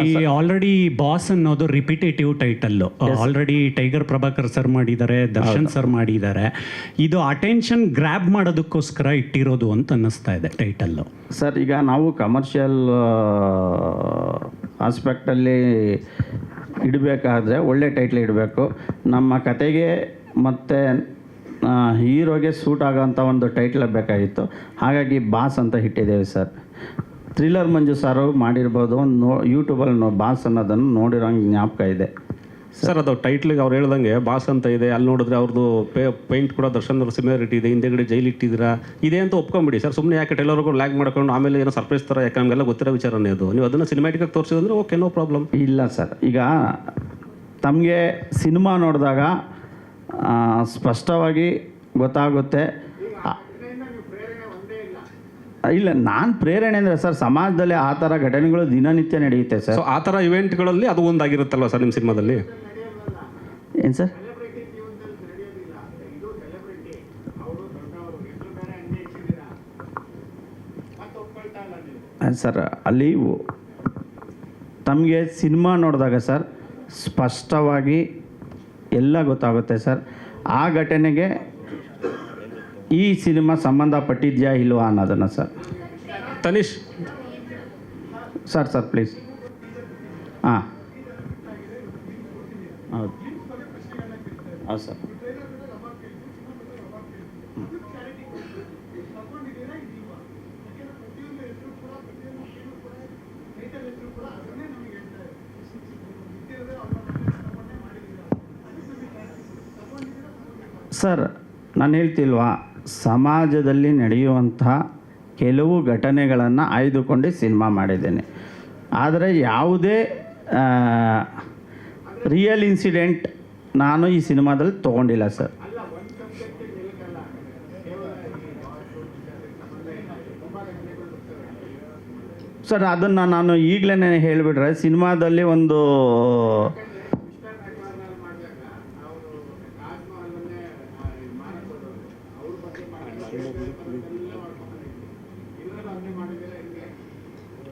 ಈ ಆಲ್ರೆಡಿ ಬಾಸ್ ಅನ್ನೋದು repetitive title. Already tiger Prabhakar sir ಮಾಡಿದ್ದಾರೆ, ದರ್ಶನ್ ಸರ್ ಮಾಡಿದ್ದಾರೆ. ಇದು ಅಟೆನ್ಷನ್ ಗ್ರ್ಯಾಬ್ ಮಾಡೋದಕ್ಕೋಸ್ಕರ ಇಟ್ಟಿರೋದು ಅಂತ ಅನ್ನಿಸ್ತಾ ಇದೆ ಟೈಟಲ್ಲು. ಸರ್, ಈಗ ನಾವು ಕಮರ್ಷಿಯಲ್ ಆಸ್ಪೆಕ್ಟಲ್ಲಿ ಇಡಬೇಕಾದ್ರೆ ಒಳ್ಳೆ ಟೈಟ್ಲ್ ಇಡಬೇಕು. ನಮ್ಮ ಕತೆಗೆ ಮತ್ತು ಹೀರೋಗೆ ಸೂಟ್ ಆಗೋಂಥ ಒಂದು ಟೈಟ್ಲ್ ಬೇಕಾಗಿತ್ತು. ಹಾಗಾಗಿ ಬಾಸ್ ಅಂತ ಇಟ್ಟಿದ್ದೇವೆ ಸರ್. ಥ್ರಿಲ್ಲರ್ ಮಂಜು ಸಾರು ಮಾಡಿರ್ಬೋದು, ಒಂದು ಯೂಟ್ಯೂಬಲ್ಲಿ ಬಾಸ್ ಅನ್ನೋದನ್ನು ನೋಡಿರೋಂಗೆ ಜ್ಞಾಪಕ ಇದೆ ಸರ್. ಅದು ಟೈಟ್ಲಿಗೆ ಅವ್ರು ಹೇಳ್ದಂಗೆ ಬಾಸ್ ಅಂತ ಇದೆ. ಅಲ್ಲಿ ನೋಡಿದ್ರೆ ಅವ್ರದ್ದು ಪೇಂಟ್ ಕೂಡ ದರ್ಶನ್ ಅವ್ರ ಸಿಮಿಲಾರಿಟಿ ಇದೆ. ಹಿಂದೆಗಡೆ ಜೈಲ್ ಇಟ್ಟಿದ್ದೀರಾ ಇದೆ ಅಂತ ಒಪ್ಕೊಂಬಿಡಿ ಸರ್. ಸುಮ್ಮನೆ ಯಾಕೆ ಟೈಲರ್ಗೂ ಲ್ಯಾಗ್ ಮಾಡ್ಕೊಂಡು ಆಮೇಲೆ ಏನೋ ಸರ್ಪ್ರೈಸ್ ಥರ, ಯಾಕೆ ನಮಗೆಲ್ಲ ಗೊತ್ತಿರೋ ವಿಚಾರನೇ ಅದು. ನೀವು ಅದನ್ನು ಸಿನಿಮ್ಯಾಟಿಕಾಗಿ ತೋರಿಸಿದ್ರೆ ಓಕೆ, ನೋ ಪ್ರಾಬ್ಲಮ್. ಇಲ್ಲ ಸರ್, ಈಗ ತಮಗೆ ಸಿನಿಮಾ ನೋಡಿದಾಗ ಸ್ಪಷ್ಟವಾಗಿ ಗೊತ್ತಾಗುತ್ತೆ. ಇಲ್ಲ, ನಾನು ಪ್ರೇರಣೆ ಅಂದರೆ ಸರ್, ಸಮಾಜದಲ್ಲಿ ಆ ಥರ ಘಟನೆಗಳು ದಿನನಿತ್ಯ ನಡೆಯುತ್ತೆ ಸರ್. ಸೊ ಆ ಥರ ಇವೆಂಟ್ಗಳಲ್ಲಿ ಅದು ಒಂದಾಗಿರುತ್ತಲ್ವ ಸರ್ ನಿಮ್ಮ ಸಿನಿಮಾದಲ್ಲಿ? ಏನು ಸರ್? ಸರ್, ಅಲ್ಲಿ ತಮಗೆ ಸಿನಿಮಾ ನೋಡಿದಾಗ ಸರ್ ಸ್ಪಷ್ಟವಾಗಿ ಎಲ್ಲ ಗೊತ್ತಾಗುತ್ತೆ ಸರ್. ಆ ಘಟನೆಗೆ ಈ ಸಿನಿಮಾ ಸಂಬಂಧಪಟ್ಟಿದೆಯಾ ಇಲ್ವಾ ಅನ್ನೋದನ್ನು ಸರ್. Tanish sir please. ಹಾಂ, ಹೌದು ಸರ್. ಸರ್, ನಾನು ಹೇಳ್ತಿಲ್ವಾ, ಸಮಾಜದಲ್ಲಿ ನಡೆಯುವಂತಹ ಕೆಲವು ಘಟನೆಗಳನ್ನು ಆಯ್ದುಕೊಂಡು ಸಿನಿಮಾ ಮಾಡಿದ್ದೇನೆ. ಆದರೆ ಯಾವುದೇ ರಿಯಲ್ ಇನ್ಸಿಡೆಂಟ್ ನಾನು ಈ ಸಿನಿಮಾದಲ್ಲಿ ತೊಗೊಂಡಿಲ್ಲ ಸರ್. ಸರ್, ಅದನ್ನು ನಾನು ಈಗಲೇ ಹೇಳಿಬಿಟ್ರೆ ಸಿನಿಮಾದಲ್ಲಿ ಒಂದು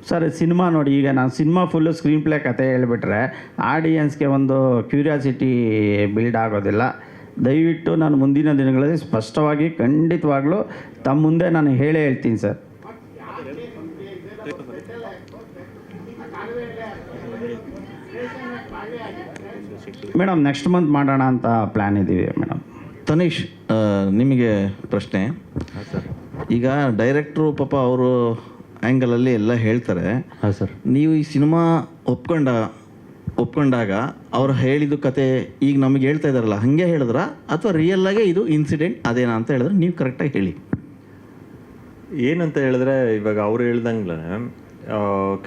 ಸರ್, ಸಿನಿಮಾ ನೋಡಿ, ಈಗ ನಾನು ಸಿನಿಮಾ ಫುಲ್ಲು ಸ್ಕ್ರೀನ್ ಪ್ಲೇ ಕತೆ ಹೇಳಿಬಿಟ್ರೆ ಆಡಿಯನ್ಸ್ಗೆ ಒಂದು ಕ್ಯೂರಿಯಾಸಿಟಿ ಬಿಲ್ಡ್ ಆಗೋದಿಲ್ಲ. ದಯವಿಟ್ಟು ನಾನು ಮುಂದಿನ ದಿನಗಳಲ್ಲಿ ಸ್ಪಷ್ಟವಾಗಿ ಖಂಡಿತವಾಗ್ಲೂ ತಮ್ಮ ಮುಂದೆ ನಾನು ಹೇಳ್ತೀನಿ ಸರ್. ಮೇಡಮ್, ನೆಕ್ಸ್ಟ್ ಮಂತ್ ಮಾಡೋಣ ಅಂತ ಪ್ಲ್ಯಾನ್ ಇದ್ದೀವಿ ಮೇಡಮ್. ತನೀಶ್, ನಿಮಗೆ ಪ್ರಶ್ನೆ. ಈಗ ಡೈರೆಕ್ಟ್ರು ಪಾಪ ಅವರು ಆ್ಯಂಗಲಲ್ಲಿ ಎಲ್ಲ ಹೇಳ್ತಾರೆ. ಹಾಂ ಸರ್. ನೀವು ಈ ಸಿನಿಮಾ ಒಪ್ಕೊಂಡಾಗ ಅವ್ರು ಹೇಳಿದ ಕತೆ ಈಗ ನಮಗೆ ಹೇಳ್ತಾ ಇದ್ದಾರಲ್ಲ, ಹಾಗೆ ಹೇಳಿದ್ರ ಅಥವಾ ರಿಯಲ್ಲಾಗೆ ಇದು ಇನ್ಸಿಡೆಂಟ್ ಅದೇನಾ ಅಂತ ಹೇಳಿದ್ರೆ ನೀವು ಕರೆಕ್ಟಾಗಿ ಹೇಳಿ. ಏನಂತ ಹೇಳಿದ್ರೆ, ಇವಾಗ ಅವ್ರು ಹೇಳ್ದಂಗೆ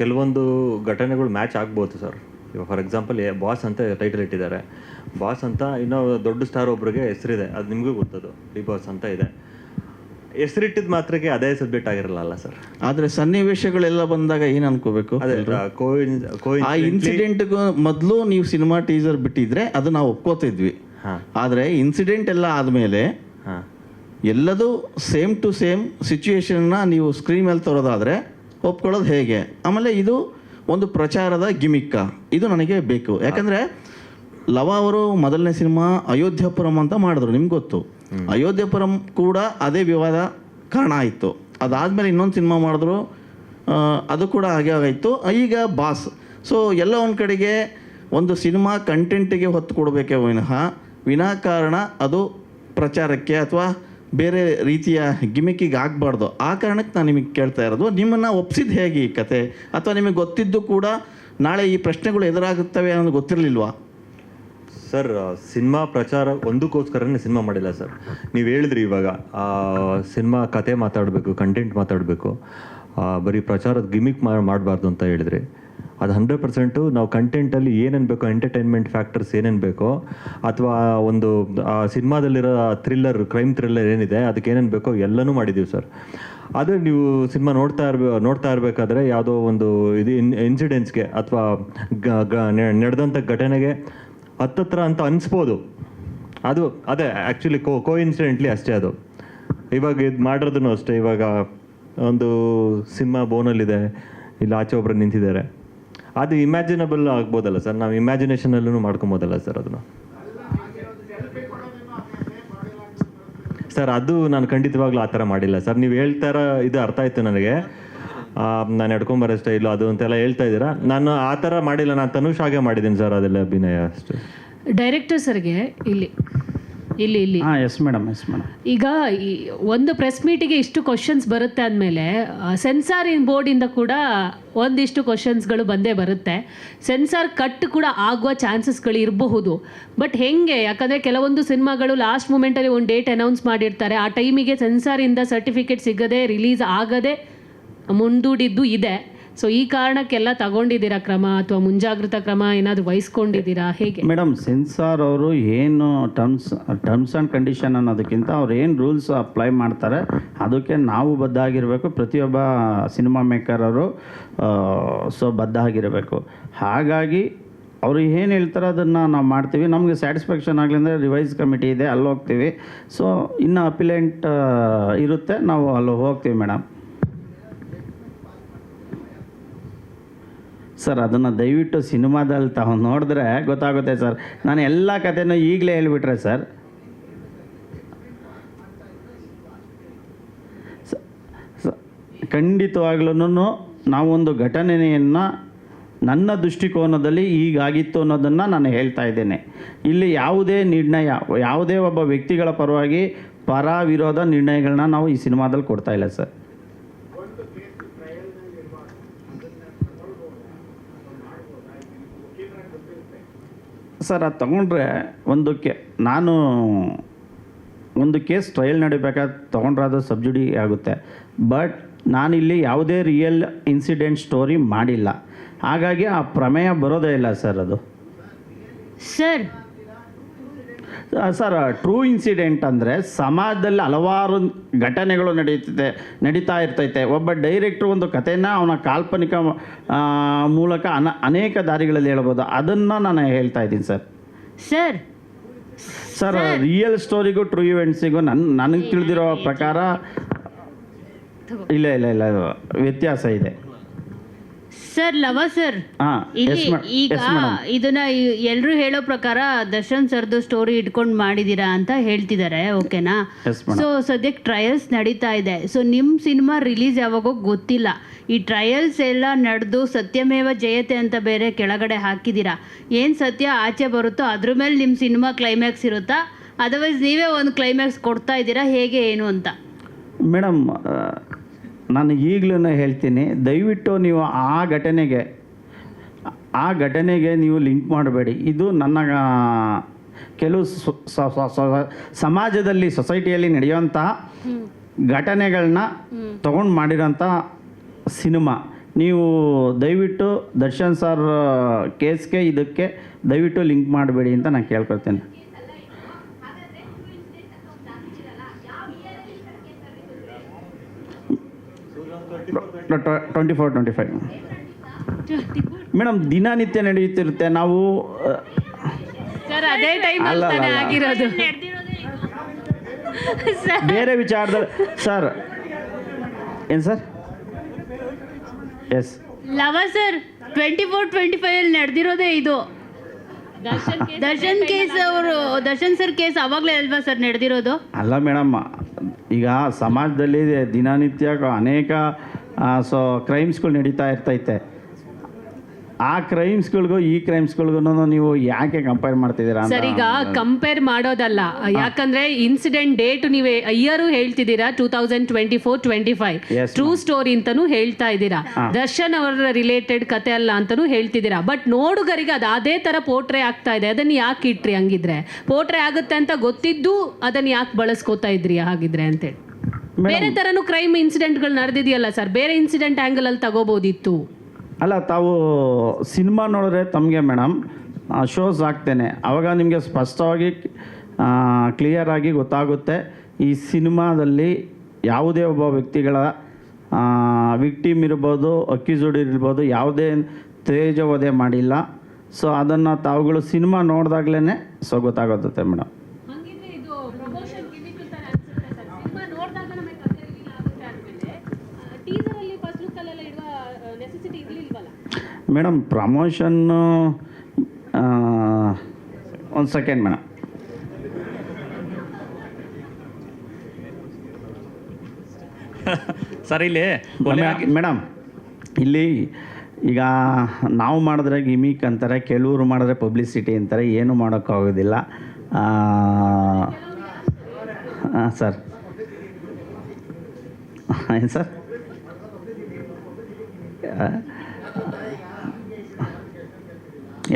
ಕೆಲವೊಂದು ಘಟನೆಗಳು ಮ್ಯಾಚ್ ಆಗ್ಬೋದು ಸರ್. ಇವಾಗ ಫಾರ್ ಎಕ್ಸಾಂಪಲ್ ಬಾಸ್ ಅಂತ ಟೈಟಲ್ ಇಟ್ಟಿದ್ದಾರೆ. ಬಾಸ್ ಅಂತ ಇನ್ನೂ ದೊಡ್ಡ ಸ್ಟಾರ್ ಒಬ್ರಿಗೆ ಹೆಸರಿದೆ, ಅದು ನಿಮಗೂ ಗೊತ್ತದು, ಡಿ ಬಾಸ್ ಅಂತ ಇದೆ. ಹೆಸರಿಟ್ಟಿದ ಮಾತ್ರಕ್ಕೆ ಅದೇ ಸಬ್ಜೆಕ್ಟ್ ಆಗಿರಲ್ಲ ಸರ್. ಆದರೆ ಸನ್ನಿವೇಶಗಳೆಲ್ಲ ಬಂದಾಗ ಏನು ಅನ್ಕೋಬೇಕು? ಅದೇ ಆ ಇನ್ಸಿಡೆಂಟ್ಗೂ ಮೊದಲು ನೀವು ಸಿನಿಮಾ ಟೀಸರ್ ಬಿಟ್ಟಿದ್ರೆ ಅದು ನಾವು ಒಪ್ಕೋತಿದ್ವಿ. ಆದರೆ ಇನ್ಸಿಡೆಂಟ್ ಎಲ್ಲ ಆದಮೇಲೆ ಎಲ್ಲದೂ ಸೇಮ್ ಟು ಸೇಮ್ ಸಿಚುವೇಶನ್ನ ನೀವು ಸ್ಕ್ರೀನ್ ಮೇಲೆ ತರೋದಾದರೆ ಒಪ್ಕೊಳ್ಳೋದು ಹೇಗೆ? ಆಮೇಲೆ ಇದು ಒಂದು ಪ್ರಚಾರದ ಗಿಮಿಕ್ಕ, ಇದು ನನಗೆ ಬೇಕು. ಯಾಕಂದರೆ ಲವ ಅವರು ಮೊದಲನೇ ಸಿನಿಮಾ ಅಯೋಧ್ಯಪುರಂ ಅಂತ ಮಾಡಿದ್ರು, ನಿಮ್ಗೆ ಗೊತ್ತು. ಅಯೋಧ್ಯಪುರಂ ಕೂಡ ಅದೇ ವಿವಾದ ಕಾರಣ ಆಯಿತು. ಅದಾದಮೇಲೆ ಇನ್ನೊಂದು ಸಿನಿಮಾ ಮಾಡಿದ್ರು, ಅದು ಕೂಡ ಹಾಗೆ ಆಗಾಯಿತು. ಈಗ ಬಾಸ್. ಸೊ ಎಲ್ಲ ಒಂದು ಕಡೆಗೆ ಒಂದು ಸಿನಿಮಾ ಕಂಟೆಂಟಿಗೆ ಹೊತ್ತು ಕೊಡಬೇಕೇ ವಿನಾಕಾರಣ ಅದು ಪ್ರಚಾರಕ್ಕೆ ಅಥವಾ ಬೇರೆ ರೀತಿಯ ಗಿಮಿಕ್ಕಿಗೆ ಆಗಬಾರ್ದು. ಆ ಕಾರಣಕ್ಕೆ ನಾನು ನಿಮಗೆ ಕೇಳ್ತಾ ಇರೋದು, ನಿಮ್ಮನ್ನು ಒಪ್ಪಿಸಿದ್ದು ಹೇಗೆ ಈ ಕತೆ? ಅಥವಾ ನಿಮಗೆ ಗೊತ್ತಿದ್ದು ಕೂಡ ನಾಳೆ ಈ ಪ್ರಶ್ನೆಗಳು ಎದುರಾಗುತ್ತವೆ ಅನ್ನೋದು ಗೊತ್ತಿರಲಿಲ್ವಾ? ಸರ್ ಸಿನಿಮಾ ಪ್ರಚಾರ ಒಂದಕ್ಕೋಸ್ಕರನೇ ಸಿನಿಮಾ ಮಾಡಿಲ್ಲ ಸರ್. ನೀವು ಹೇಳಿದ್ರಿ ಇವಾಗ ಸಿನಿಮಾ ಕತೆ ಮಾತಾಡಬೇಕು, ಕಂಟೆಂಟ್ ಮಾತಾಡಬೇಕು, ಬರೀ ಪ್ರಚಾರದ ಗಿಮಿಕ್ ಮಾಡಬಾರ್ದು ಅಂತ ಹೇಳಿದ್ರಿ. ಅದು 100% ನಾವು ಕಂಟೆಂಟಲ್ಲಿ ಏನೇನು ಬೇಕೋ, ಎಂಟರ್ಟೈನ್ಮೆಂಟ್ ಫ್ಯಾಕ್ಟರ್ಸ್ ಏನೇನು ಬೇಕೋ, ಅಥವಾ ಒಂದು ಸಿನಿಮಾದಲ್ಲಿರೋ ಕ್ರೈಮ್ ಥ್ರಿಲ್ಲರ್ ಏನಿದೆ ಅದಕ್ಕೆ ಏನೇನು ಬೇಕೋ ಎಲ್ಲನೂ ಮಾಡಿದ್ದೀವಿ ಸರ್. ಆದರೆ ನೀವು ಸಿನಿಮಾ ನೋಡ್ತಾ ಇರಬೇಕಾದ್ರೆ ಯಾವುದೋ ಒಂದು ಇದು ಇನ್ಸಿಡೆನ್ಸ್ಗೆ ಅಥವಾ ನಡೆದಂಥ ಘಟನೆಗೆ ಹತ್ತತ್ರ ಅಂತ ಅನಿಸ್ಬೋದು. ಅದೇ ಆ್ಯಕ್ಚುಲಿ ಕೋ ಇನ್ಸಿಡೆಂಟ್ಲಿ ಅಷ್ಟೇ. ಅದು ಇವಾಗ ಇದು ಮಾಡಿರೋದನ್ನು ಅಷ್ಟೇ. ಇವಾಗ ಒಂದು ಸಿನಿಮಾ ಬೋನಲ್ಲಿದೆ, ಇಲ್ಲಿ ಆಚೆ ಒಬ್ಬರು ನಿಂತಿದ್ದಾರೆ, ಅದು ಇಮ್ಯಾಜಿನಬಲ್ ಆಗ್ಬೋದಲ್ಲ ಸರ್, ನಾವು ಇಮ್ಯಾಜಿನೇಷನಲ್ಲೂ ಮಾಡ್ಕೊಬೋದಲ್ಲ ಸರ್ ಅದನ್ನು. ಸರ್ ಅದು ನಾನು ಖಂಡಿತವಾಗ್ಲೂ ಆ ಥರ ಮಾಡಿಲ್ಲ ಸರ್. ನೀವು ಹೇಳ್ತಾರ ಇದು ಅರ್ಥ ಆಯಿತು ನನಗೆ, ನಾನು ಎಡ್ಕೊಂಬರೋ ಸ್ಟೈಲು ಅದು ಅಂತೆಲ್ಲ ಹೇಳ್ತಾ ಇದ್ದೀರಾ. ನಾನು ಆ ಥರ ಮಾಡಿಲ್ಲ, ನಾನು ತನುಷ್ ಮಾಡಿದ್ದೀನಿ ಸರ್ ಅದೆಲ್ಲ ಅಭಿನಯ ಅಷ್ಟೇ. ಡೈರೆಕ್ಟರ್ ಸರ್ಗೆ ಇಲ್ಲಿ ಇಲ್ಲಿ ಇಲ್ಲಿ ಎಸ್ ಮೇಡಮ್, ಎಸ್ ಮೇಡಮ್. ಈಗ ಒಂದು ಪ್ರೆಸ್ ಮೀಟಿಗೆ ಇಷ್ಟು ಕ್ವಶನ್ಸ್ ಬರುತ್ತೆ ಅಂದಮೇಲೆ ಸೆನ್ಸಾರ್ ಬೋರ್ಡಿಂದ ಕೂಡ ಒಂದಿಷ್ಟು ಕ್ವಶನ್ಸ್ಗಳು ಬಂದೇ ಬರುತ್ತೆ. ಸೆನ್ಸಾರ್ ಕಟ್ ಕೂಡ ಆಗುವ ಚಾನ್ಸಸ್ಗಳು ಇರಬಹುದು. ಬಟ್ ಹೆಂಗೆ, ಯಾಕಂದರೆ ಕೆಲವೊಂದು ಸಿನಿಮಾಗಳು ಲಾಸ್ಟ್ ಮೂಮೆಂಟಲ್ಲಿ ಒಂದು ಡೇಟ್ ಅನೌನ್ಸ್ ಮಾಡಿರ್ತಾರೆ, ಆ ಟೈಮಿಗೆ ಸೆನ್ಸಾರಿಂದ ಸರ್ಟಿಫಿಕೇಟ್ ಸಿಗದೆ ರಿಲೀಸ್ ಆಗದೆ ಮುಂದೂಡಿದ್ದು ಇದೆ. ಸೊ ಈ ಕಾರಣಕ್ಕೆಲ್ಲ ತಗೊಂಡಿದ್ದೀರಾ ಕ್ರಮ ಅಥವಾ ಮುಂಜಾಗ್ರತಾ ಕ್ರಮ ಏನಾದರೂ ವಹಿಸ್ಕೊಂಡಿದ್ದೀರಾ, ಹೇಗೆ? ಮೇಡಮ್, ಸೆನ್ಸಾರ್ ಅವರು ಏನು ಟರ್ಮ್ಸ್ ಆ್ಯಂಡ್ ಕಂಡೀಷನ್ ಅನ್ನೋದಕ್ಕಿಂತ ಅವ್ರು ಏನು ರೂಲ್ಸ್ ಅಪ್ಲೈ ಮಾಡ್ತಾರೆ ಅದಕ್ಕೆ ನಾವು ಬದ್ಧ ಆಗಿರಬೇಕು. ಪ್ರತಿಯೊಬ್ಬ ಸಿನಿಮಾ ಮೇಕರ್ ಅವರು ಬದ್ಧ ಆಗಿರಬೇಕು. ಹಾಗಾಗಿ ಅವರು ಏನು ಹೇಳ್ತಾರೆ ಅದನ್ನು ನಾವು ಮಾಡ್ತೀವಿ. ನಮಗೆ ಸ್ಯಾಟಿಸ್ಫ್ಯಾಕ್ಷನ್ ಆಗಲಿ ಅಂದರೆ ರಿವೈಸ್ ಕಮಿಟಿ ಇದೆ, ಅಲ್ಲಿ ಹೋಗ್ತೀವಿ. ಸೊ ಇನ್ನು ಅಪಿಲೆಂಟ್ ಇರುತ್ತೆ, ನಾವು ಅಲ್ಲಿ ಹೋಗ್ತೀವಿ ಮೇಡಮ್. ಸರ್ ಅದನ್ನು ದಯವಿಟ್ಟು ಸಿನಿಮಾದಲ್ಲಿ ತಾವು ನೋಡಿದ್ರೆ ಗೊತ್ತಾಗುತ್ತೆ ಸರ್. ನಾನು ಎಲ್ಲ ಕಥೆನೂ ಈಗಲೇ ಹೇಳಿಬಿಟ್ರೆ ಸರ್, ಖಂಡಿತವಾಗ್ಲೂ ನಾವೊಂದು ಘಟನೆಯನ್ನು ನನ್ನ ದೃಷ್ಟಿಕೋನದಲ್ಲಿ ಹೀಗಾಗಿತ್ತು ಅನ್ನೋದನ್ನು ನಾನು ಹೇಳ್ತಾ ಇದ್ದೇನೆ. ಇಲ್ಲಿ ಯಾವುದೇ ನಿರ್ಣಯ, ಯಾವುದೇ ಒಬ್ಬ ವ್ಯಕ್ತಿಗಳ ಪರವಾಗಿ ಪರ ವಿರೋಧ ನಿರ್ಣಯಗಳನ್ನ ನಾವು ಈ ಸಿನಿಮಾದಲ್ಲಿ ಕೊಡ್ತಾ ಇಲ್ಲ ಸರ್. ಸರ್ ಅದು ತಗೊಂಡ್ರೆ ನಾನು ಒಂದು ಕೇಸ್ ಟ್ರಯಲ್ ನಡಿಬೇಕಾದ್ರೆ ತೊಗೊಂಡ್ರೆ ಅದು ಸಬ್ಜುಡಿ ಆಗುತ್ತೆ. ಬಟ್ ನಾನಿಲ್ಲಿ ಯಾವುದೇ ರಿಯಲ್ ಇನ್ಸಿಡೆಂಟ್ ಸ್ಟೋರಿ ಮಾಡಿಲ್ಲ, ಹಾಗಾಗಿ ಆ ಪ್ರಮೇಯ ಬರೋದೇ ಇಲ್ಲ ಸರ್. ಅದು ಸರ್ ಟ್ರೂ ಇನ್ಸಿಡೆಂಟ್ ಅಂದರೆ ಸಮಾಜದಲ್ಲಿ ಹಲವಾರು ಘಟನೆಗಳು ನಡೀತಾ ಇರ್ತೈತೆ. ಒಬ್ಬ ಡೈರೆಕ್ಟ್ರು ಒಂದು ಕಥೆನ ಅವನ ಕಾಲ್ಪನಿಕ ಮೂಲಕ ಅನೇಕ ದಾರಿಗಳಲ್ಲಿ ಹೇಳ್ಬೋದು. ಅದನ್ನು ನಾನು ಹೇಳ್ತಾ ಇದ್ದೀನಿ ಸರ್. ಸರ್ ರಿಯಲ್ ಸ್ಟೋರಿಗೂ ಟ್ರೂ ಇವೆಂಟ್ಸಿಗೂ ನನಗೆ ತಿಳಿದಿರೋ ಪ್ರಕಾರ ಇಲ್ಲ ವ್ಯತ್ಯಾಸ ಇದೆ ಸರ್. ಸರ್ ಈಗ ಇದನ್ನ ಎಲ್ಲರೂ ಹೇಳೋ ಪ್ರಕಾರ ದರ್ಶನ್ ಸರ್ದು ಸ್ಟೋರಿ ಇಟ್ಕೊಂಡು ಮಾಡಿದ್ದೀರಾ ಅಂತ ಹೇಳ್ತಿದ್ದಾರೆ, ಓಕೆನಾ? ಸೊ ಸದ್ಯಕ್ಕೆ ಟ್ರಯಲ್ಸ್ ನಡೀತಾ ಇದೆ. ಸೊ ನಿಮ್ಮ ಸಿನಿಮಾ ರಿಲೀಸ್ ಯಾವಾಗೋ ಗೊತ್ತಿಲ್ಲ. ಈ ಟ್ರಯಲ್ಸ್ ಎಲ್ಲ ನಡೆದು ಸತ್ಯಮೇವ ಜಯತೆ ಅಂತ ಬೇರೆ ಕೆಳಗಡೆ ಹಾಕಿದ್ದೀರಾ. ಏನು ಸತ್ಯ ಆಚೆ ಬರುತ್ತೋ ಅದ್ರ ಮೇಲೆ ನಿಮ್ಮ ಸಿನಿಮಾ ಕ್ಲೈಮ್ಯಾಕ್ಸ್ ಇರುತ್ತಾ, ಅದರ್ವೈಸ್ ನೀವೇ ಒಂದು ಕ್ಲೈಮ್ಯಾಕ್ಸ್ ಕೊಡ್ತಾ ಇದ್ದೀರಾ, ಹೇಗೆ ಏನು ಅಂತ? ಮೇಡಮ್, ನಾನು ಈಗಲೂ ಹೇಳ್ತೀನಿ, ದಯವಿಟ್ಟು ನೀವು ಆ ಘಟನೆಗೆ ನೀವು ಲಿಂಕ್ ಮಾಡಬೇಡಿ. ಇದು ನನ್ನ ಕೆಲವು ಸಮಾಜದಲ್ಲಿ ಸೊಸೈಟಿಯಲ್ಲಿ ನಡೆಯುವಂತಹ ಘಟನೆಗಳನ್ನ ತಗೊಂಡು ಮಾಡಿರೋಂಥ ಸಿನಿಮಾ. ನೀವು ದಯವಿಟ್ಟು ದರ್ಶನ್ ಸರ್ ಕೇಸ್ಗೆ ಇದಕ್ಕೆ ದಯವಿಟ್ಟು ಲಿಂಕ್ ಮಾಡಬೇಡಿ ಅಂತ ನಾನು ಕೇಳ್ಕೊಳ್ತೇನೆ. 24-25 ಮೇಡಮ್, ದಿನನಿತ್ಯ ನಡೆಯುತ್ತಿರುತ್ತೆ. ನಾವು ಬೇರೆ ವಿಚಾರದಲ್ಲಿ ಸರ್ ಏನು ಸರ್? ಎಸ್ ಸರ್ 24-25 ನಡೆದಿರೋದೇ ಇದು. ದರ್ಶನ್ ಸರ್ ಕೇಸ್ ಅವಾಗಲೇ ಅಲ್ವಾ ಸರ್ ನಡೆದಿರೋದು? ಅಲ್ಲ ಮೇಡಮ್, ಈಗ ಸಮಾಜದಲ್ಲಿ ದಿನನಿತ್ಯ ಅನೇಕ ಕ್ರೈಮ್ಸ್ಗಳು ನಡೀತಾ ಇರ್ತೈತೆ. ಆ ಕ್ರೈಮ್ಸ್ಗಳಿಗೂ ಈ ಕ್ರೈಮ್ಸ್ಗಳಿಗೂ ನೀವು ಯಾಕೆ ಕಂಪೇರ್ ಮಾಡ್ತಿದ್ದೀರಾ ಸರ್ ಈಗ ಕಂಪೇರ್ ಮಾಡೋದಲ್ಲ, ಯಾಕಂದ್ರೆ ಇನ್ಸಿಡೆಂಟ್ ಡೇಟ್ ನೀವೇ ಇಯರು ಹೇಳ್ತಿದ್ದೀರಾ 2024-25 ಟ್ರೂ ಸ್ಟೋರಿ ಅಂತಾನು ಹೇಳ್ತಾ ಇದ್ದೀರಾ, ದರ್ಶನ್ ಅವರ ರಿಲೇಟೆಡ್ ಕತೆ ಅಲ್ಲ ಅಂತಾನು ಹೇಳ್ತಿದ್ದೀರಾ. ಬಟ್ ನೋಡುಗರಿಗೆ ಅದು ಅದೇ ತರ ಪೋರ್ಟ್ರೇ ಆಗ್ತಾ ಇದೆ, ಅದನ್ನ ಯಾಕೆ ಇಟ್ರಿ? ಹಂಗಿದ್ರೆ ಪೋರ್ಟ್ರೇ ಆಗುತ್ತೆ ಅಂತ ಗೊತ್ತಿದ್ದು ಅದನ್ನ ಯಾಕೆ ಬಳಸ್ಕೋತಾ ಇದ್ರಿ ಹಾಗಿದ್ರೆ ಅಂತೇಳಿ? ಬೇರೆ ತರನು ಕ್ರೈಮ್ ಇನ್ಸಿಡೆಂಟ್ಗಳು ನಡೆದಿದೆಯಲ್ಲ ಸರ್, ಬೇರೆ ಇನ್ಸಿಡೆಂಟ್ ಆಂಗಲ್ ಅಲ್ಲಿ ತಗೋಬೋದಿತ್ತು. ಅಲ್ಲ, ತಾವು ಸಿನಿಮಾ ನೋಡಿದ್ರೆ ತಮಗೆ ಮೇಡಮ್ ಶೋಸ್ ಆಗ್ತೇನೆ, ಆವಾಗ ನಿಮಗೆ ಸ್ಪಷ್ಟವಾಗಿ ಕ್ಲಿಯರಾಗಿ ಗೊತ್ತಾಗುತ್ತೆ ಈ ಸಿನಿಮಾದಲ್ಲಿ ಯಾವುದೇ ಒಬ್ಬ ವ್ಯಕ್ತಿಗಳ ವಿಕ್ಟಿಮ್ ಇರ್ಬೋದು, ಅಕ್ಯೂಸ್ಡ್ ಇರ್ಬೋದು, ಯಾವುದೇ ತೇಜವಧೆ ಮಾಡಿಲ್ಲ. ಸೊ ಅದನ್ನು ತಾವುಗಳು ಸಿನಿಮಾ ನೋಡಿದಾಗ್ಲೇ ಸೊ ಗೊತ್ತಾಗುತ್ತೆ ಮೇಡಮ್. ಮೇಡಮ್ ಪ್ರಮೋಷನ್ನು ಒಂದು ಸೆಕೆಂಡ್ ಮೇಡಮ್. ಸರ್ ಇಲ್ಲಿ ಮೇಡಮ್ ಇಲ್ಲಿ ಈಗ ನಾವು ಮಾಡಿದ್ರೆ ಗಿಮಿಕ್ ಅಂತಾರೆ, ಕೆಲವರು ಮಾಡಿದ್ರೆ ಪಬ್ಲಿಸಿಟಿ ಅಂತಾರೆ, ಏನು ಮಾಡೋಕ್ಕಾಗೋದಿಲ್ಲ ಸರ್. ಏನು ಸರ್?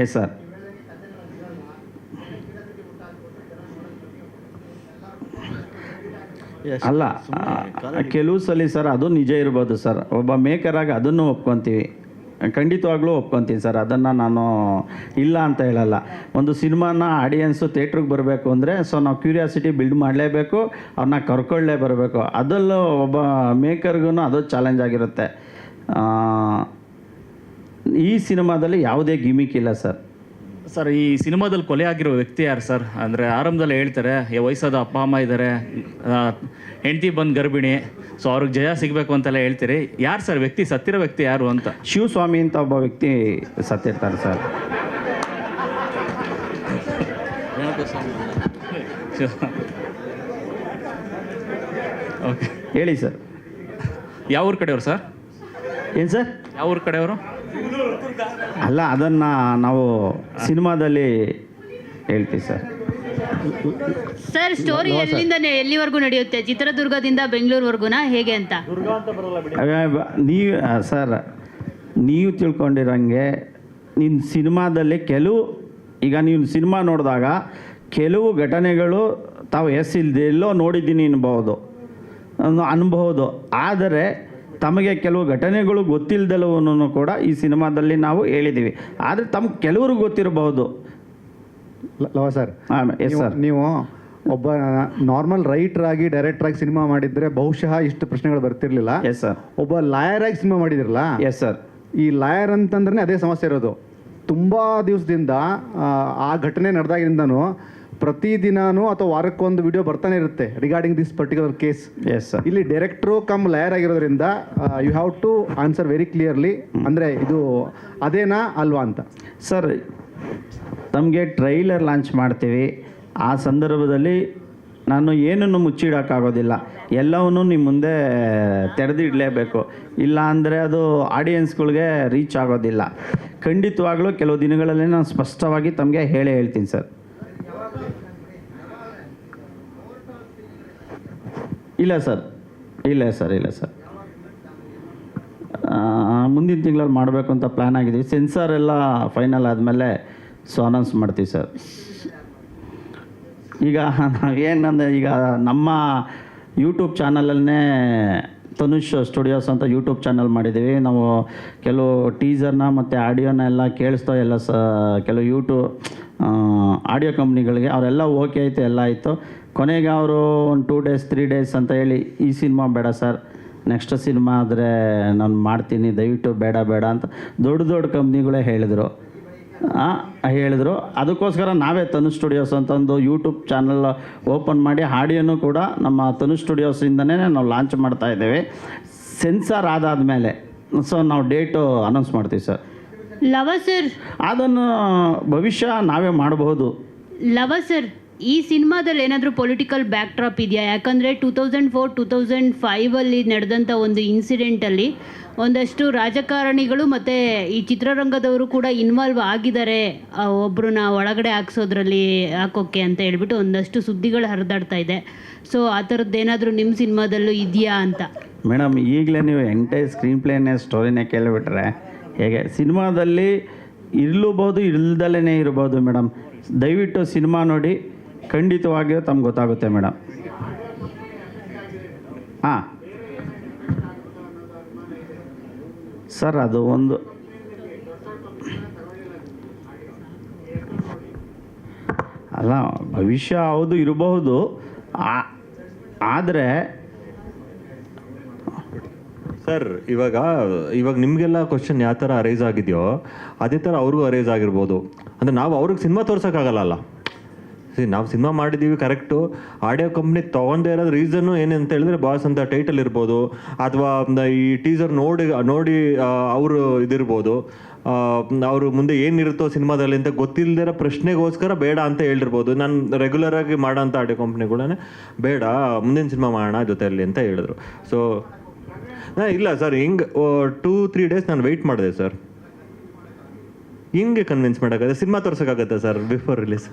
Yes sir. ಅಲ್ಲ, ಕೆಲವು ಸಲ ಸರ್ ಅದು ನಿಜ ಇರ್ಬೋದು ಸರ್, ಒಬ್ಬ ಮೇಕರಾಗಿ ಅದನ್ನು ಒಪ್ಕೊತೀವಿ, ಖಂಡಿತವಾಗ್ಲೂ ಒಪ್ಕೊತೀನಿ ಸರ್, ಅದನ್ನು ನಾನು ಇಲ್ಲ ಅಂತ ಹೇಳಲ್ಲ. ಒಂದು ಸಿನಿಮಾನ ಆಡಿಯನ್ಸು ಥಿಯೇಟ್ರಿಗೆ ಬರಬೇಕು ಅಂದರೆ ಸೊ ನಾವು ಕ್ಯೂರಿಯಾಸಿಟಿ ಬಿಲ್ಡ್ ಮಾಡಲೇಬೇಕು, ಅವ್ರನ್ನ ಕರ್ಕೊಳ್ಳೇ ಬರಬೇಕು. ಅದರಲ್ಲೂ ಒಬ್ಬ ಮೇಕರ್ಗೂ ಅದು ಚಾಲೆಂಜ್ ಆಗಿರುತ್ತೆ. ಈ ಸಿನಿಮಾದಲ್ಲಿ ಯಾವುದೇ ಗಿಮಿಕ್ ಇಲ್ಲ ಸರ್. ಸರ್ ಈ ಸಿನಿಮಾದಲ್ಲಿ ಕೊಲೆ ಆಗಿರೋ ವ್ಯಕ್ತಿ ಯಾರು ಸರ್? ಅಂದರೆ ಆರಂಭದಲ್ಲಿ ಹೇಳ್ತಾರೆ ವಯಸ್ಸಾದ ಅಪ್ಪ ಅಮ್ಮ ಇದ್ದಾರೆ, ಹೆಂಡತಿ ಬಂದು ಗರ್ಭಿಣಿ, ಸೊ ಅವ್ರಿಗೆ ಜಯ ಸಿಗಬೇಕು ಅಂತೆಲ್ಲ ಹೇಳ್ತೀರಿ. ಯಾರು ಸರ್ ವ್ಯಕ್ತಿ, ಸತ್ತಿರೋ ವ್ಯಕ್ತಿ ಯಾರು ಅಂತ? ಶಿವಸ್ವಾಮಿ ಅಂತ ಒಬ್ಬ ವ್ಯಕ್ತಿ ಸತ್ತಿರ್ತಾರೆ ಸರ್. ಓಕೆ, ಹೇಳಿ ಸರ್. ಯಾವ ಊರ ಕಡೆಯವರು ಸರ್? ಏನು ಸರ್? ಯಾವ ಊರ ಕಡೆಯವರು? ಅಲ್ಲ, ಅದನ್ನು ನಾವು ಸಿನಿಮಾದಲ್ಲಿ ಹೇಳ್ತೀವಿ ಸರ್. ಸರ್ ಸ್ಟೋರಿ ಎಲ್ಲಿಂದ ಎಲ್ಲಿವರೆಗೂ ನಡೆಯುತ್ತೆ? ಚಿತ್ರದುರ್ಗದಿಂದ ಬೆಂಗಳೂರುವರೆಗೂನಾ ಹೇಗೆ ಅಂತ? ನೀವು ಸರ್ ನೀವು ತಿಳ್ಕೊಂಡಿರಂಗೆ ನಿನ್ನ ಸಿನಿಮಾದಲ್ಲಿ ಈಗ ನೀವು ಸಿನಿಮಾ ನೋಡಿದಾಗ ಕೆಲವು ಘಟನೆಗಳು ತಾವು ಎಲ್ಲೋ ನೋಡಿದ್ದೀನಿ ಅನ್ಬಹುದು, ಆದರೆ ತಮಗೆ ಕೆಲವು ಘಟನೆಗಳು ಗೊತ್ತಿಲ್ಲದೆಲ್ಲವನ್ನೂ ಕೂಡ ಈ ಸಿನಿಮಾದಲ್ಲಿ ನಾವು ಹೇಳಿದ್ದೀವಿ. ಆದರೆ ತಮ್ಗೆ ಕೆಲವ್ರಿಗೆ ಗೊತ್ತಿರಬಹುದು. Sir S sir. ನೀವು ಒಬ್ಬ ನಾರ್ಮಲ್ ರೈಟರ್ ಆಗಿ ಡೈರೆಕ್ಟರ್ ಆಗಿ ಸಿನಿಮಾ ಮಾಡಿದ್ರೆ ಬಹುಶಃ ಇಷ್ಟು ಪ್ರಶ್ನೆಗಳು ಬರ್ತಿರ್ಲಿಲ್ಲ. Yes sir. ಒಬ್ಬ ಲಾಯರ್ ಆಗಿ ಸಿನಿಮಾ ಮಾಡಿದಿರಲ್ಲ. Yes sir. ಈ ಲಾಯರ್ ಅಂತಂದ್ರೆ ಅದೇ ಸಮಸ್ಯೆ ಇರೋದು. ತುಂಬ ದಿವಸದಿಂದ ಆ ಘಟನೆ ನಡೆದಾಗಿಂದನೂ ಪ್ರತಿದಿನಾನು ಅಥವಾ ವಾರಕ್ಕೊಂದು ವಿಡಿಯೋ ಬರ್ತಾನೆ ಇರುತ್ತೆ regarding this particular case. Yes sir. ಇಲ್ಲಿ ಡೈರೆಕ್ಟ್ರು ಕಮ್ ಲಾಯರ್ ಆಗಿರೋದ್ರಿಂದ you have to answer very clearly, ಅಂದರೆ ಇದು ಅದೇನಾ ಅಲ್ವಾ ಅಂತ. ಸರ್ ತಮಗೆ ಟ್ರೈಲರ್ ಲಾಂಚ್ ಮಾಡ್ತೀವಿ, ಆ ಸಂದರ್ಭದಲ್ಲಿ ನಾನು ಏನನ್ನು ಮುಚ್ಚಿಡೋಕ್ಕಾಗೋದಿಲ್ಲ, ಎಲ್ಲವನ್ನೂ ನಿಮ್ಮ ಮುಂದೆ ತೆರೆದಿಡಲೇಬೇಕು, ಇಲ್ಲ ಅಂದರೆ ಅದು ಆಡಿಯನ್ಸ್ಗಳಿಗೆ ರೀಚ್ ಆಗೋದಿಲ್ಲ. ಖಂಡಿತವಾಗ್ಲೂ ಕೆಲವು ದಿನಗಳಲ್ಲಿ ನಾನು ಸ್ಪಷ್ಟವಾಗಿ ತಮಗೆ ಹೇಳ್ತೀನಿ ಸರ್. ಇಲ್ಲ ಸರ್, ಇಲ್ಲ ಸರ್, ಇಲ್ಲ ಸರ್, ಮುಂದಿನ ತಿಂಗಳಲ್ಲಿ ಮಾಡಬೇಕು ಅಂತ ಪ್ಲ್ಯಾನ್ ಆಗಿದ್ದೀವಿ. ಸೆನ್ಸಾರ್ ಎಲ್ಲ ಫೈನಲ್ ಆದಮೇಲೆ ಸೊ ಅನೌನ್ಸ್ ಮಾಡ್ತೀವಿ ಸರ್. ಈಗ ನಾವೇನಂದರೆ ಈಗ ನಮ್ಮ ಯೂಟ್ಯೂಬ್ ಚಾನಲನ್ನೇ ತನುಷ್ ಸ್ಟುಡಿಯೋಸ್ ಅಂತ ಯೂಟ್ಯೂಬ್ ಚಾನಲ್ ಮಾಡಿದ್ದೀವಿ. ನಾವು ಕೆಲವು ಟೀಸರ್ನ ಮತ್ತು ಆಡಿಯೋನ ಎಲ್ಲ ಕೇಳಿಸ್ತಾ ಎಲ್ಲ ಕೆಲವು ಯೂಟ್ಯೂಬ್ ಆಡಿಯೋ ಕಂಪ್ನಿಗಳಿಗೆ ಅವರೆಲ್ಲ ಓಕೆ ಆಯಿತು, ಎಲ್ಲ ಆಯಿತು. ಕೊನೆಗೆ ಅವರು ಒಂದು 2 days 3 days ಅಂತ ಹೇಳಿ ಈ ಸಿನಿಮಾ ಬೇಡ ಸರ್, ನೆಕ್ಸ್ಟ್ ಸಿನಿಮಾ ಆದರೆ ನಾನು ಮಾಡ್ತೀನಿ, ದಯವಿಟ್ಟು ಬೇಡ ಅಂತ ದೊಡ್ಡ ಕಂಪ್ನಿಗಳೇ ಹೇಳಿದರು. ಅದಕ್ಕೋಸ್ಕರ ನಾವೇ ತನುಷ್ ಸ್ಟುಡಿಯೋಸ್ ಅಂತ ಒಂದು ಯೂಟ್ಯೂಬ್ ಚಾನಲ್ ಓಪನ್ ಮಾಡಿ ಆಡಿಯೋನು ಕೂಡ ನಮ್ಮ ತನುಷ್ ಸ್ಟುಡಿಯೋಸಿಂದನೇ ನಾವು ಲಾಂಚ್ ಮಾಡ್ತಾ ಇದ್ದೇವೆ. ಸೆನ್ಸಾರ್ ಆದಾದಮೇಲೆ ಸೊ ನಾವು ಡೇಟು ಅನೌನ್ಸ್ ಮಾಡ್ತೀವಿ ಸರ್. ಲವ ಸರ್, ಅದನ್ನು ಭವಿಷ್ಯ ನಾವೇ ಮಾಡಬಹುದು. ಲವ ಸರ್ ಈ ಸಿನಿಮಾದಲ್ಲಿ ಏನಾದರೂ ಪೊಲಿಟಿಕಲ್ ಬ್ಯಾಕ್ ಡ್ರಾಪ್ ಇದೆಯಾ? ಯಾಕಂದರೆ 2004-2005 ನಡೆದಂಥ ಒಂದು ಇನ್ಸಿಡೆಂಟಲ್ಲಿ ಒಂದಷ್ಟು ರಾಜಕಾರಣಿಗಳು ಮತ್ತು ಈ ಚಿತ್ರರಂಗದವರು ಕೂಡ ಇನ್ವಾಲ್ವ್ ಆಗಿದ್ದಾರೆ ಒಬ್ಬರನ್ನ ಒಳಗಡೆ ಹಾಕೋಕ್ಕೆ ಅಂತ ಹೇಳ್ಬಿಟ್ಟು ಒಂದಷ್ಟು ಸುದ್ದಿಗಳು ಹರಿದಾಡ್ತಾ ಇದೆ. ಸೊ ಆ ಥರದ್ದೇನಾದರೂ ನಿಮ್ಮ ಸಿನಿಮಾದಲ್ಲೂ ಇದೆಯಾ ಅಂತ. ಮೇಡಮ್, ಈಗಲೇ ನೀವು ಎಂಟೈರ್ ಸ್ಕ್ರೀನ್ ಪ್ಲೇನೇ ಸ್ಟೋರಿನೇ ಕೇಳಿಬಿಟ್ರೆ ಹೇಗೆ? ಸಿನಿಮಾದಲ್ಲಿ ಇರಲೂಬಹುದು, ಇಲ್ದಲೇ ಇರ್ಬೋದು ಮೇಡಮ್. ದಯವಿಟ್ಟು ಸಿನಿಮಾ ನೋಡಿ, ಖಂಡಿತವಾಗಿಯೂ ತಮ್ಗೆ ಗೊತ್ತಾಗುತ್ತೆ ಮೇಡಮ್. ಹಾಂ ಸರ್, ಅದು ಒಂದು ಅಲ್ಲ, ಭವಿಷ್ಯ ಹೌದು ಇರಬಹುದು. ಆದರೆ ಸರ್, ಇವಾಗ ನಿಮಗೆಲ್ಲ ಕ್ವಶನ್ ಯಾವ ಥರ ಅರೈಸ್ ಆಗಿದೆಯೋ ಅದೇ ಥರ ಅವ್ರಿಗೂ ಅರೈಸ್ ಆಗಿರ್ಬೋದು. ಅಂದರೆ ನಾವು ಅವ್ರಿಗೆ ಸಿನಿಮಾ ತೋರ್ಸೋಕ್ಕಾಗಲ್ಲ. ನಾವು ಸಿನಿಮಾ ಮಾಡಿದ್ದೀವಿ ಕರೆಕ್ಟು. ಆಡಿಯೋ ಕಂಪ್ನಿ ತೊಗೊಂಡೇ ಇರೋದು ರೀಸನ್ನು ಏನಂತ ಹೇಳಿದ್ರೆ ಬಾಸ್ ಅಂತ ಟೈಟಲ್ ಇರ್ಬೋದು, ಅಥವಾ ಈ ಟೀಸರ್ ನೋಡಿ ಅವರು ಇದಿರ್ಬೋದು, ಅವರು ಮುಂದೆ ಏನಿರುತ್ತೋ ಸಿನಿಮಾದಲ್ಲಿ ಅಂತ ಗೊತ್ತಿಲ್ಲದಿರೋ ಪ್ರಶ್ನೆಗೋಸ್ಕರ ಬೇಡ ಅಂತ ಹೇಳಿರ್ಬೋದು. ನಾನು ರೆಗ್ಯುಲರಾಗಿ ಮಾಡೋಂಥ ಆಡಿಯೋ ಕಂಪ್ನಿಗಳೇ ಬೇಡ, ಮುಂದಿನ ಸಿನಿಮಾ ಮಾಡೋಣ ಜೊತೆಯಲ್ಲಿ ಅಂತ ಹೇಳಿದ್ರು. ಸೊ ಇಲ್ಲ ಸರ್, ಹಿಂಗೆ 2-3 ಡೇಸ್ ನಾನು ವೆಯ್ಟ್ ಮಾಡಿದೆ ಸರ್. ಹಿಂಗೆ ಕನ್ವಿನ್ಸ್ ಮಾಡೋಕ್ಕಾಗತ್ತೆ? ಸಿನಿಮಾ ತೋರ್ಸೋಕ್ಕಾಗತ್ತೆ ಸರ್ ಬಿಫೋರ್ ರಿಲೀಸ್?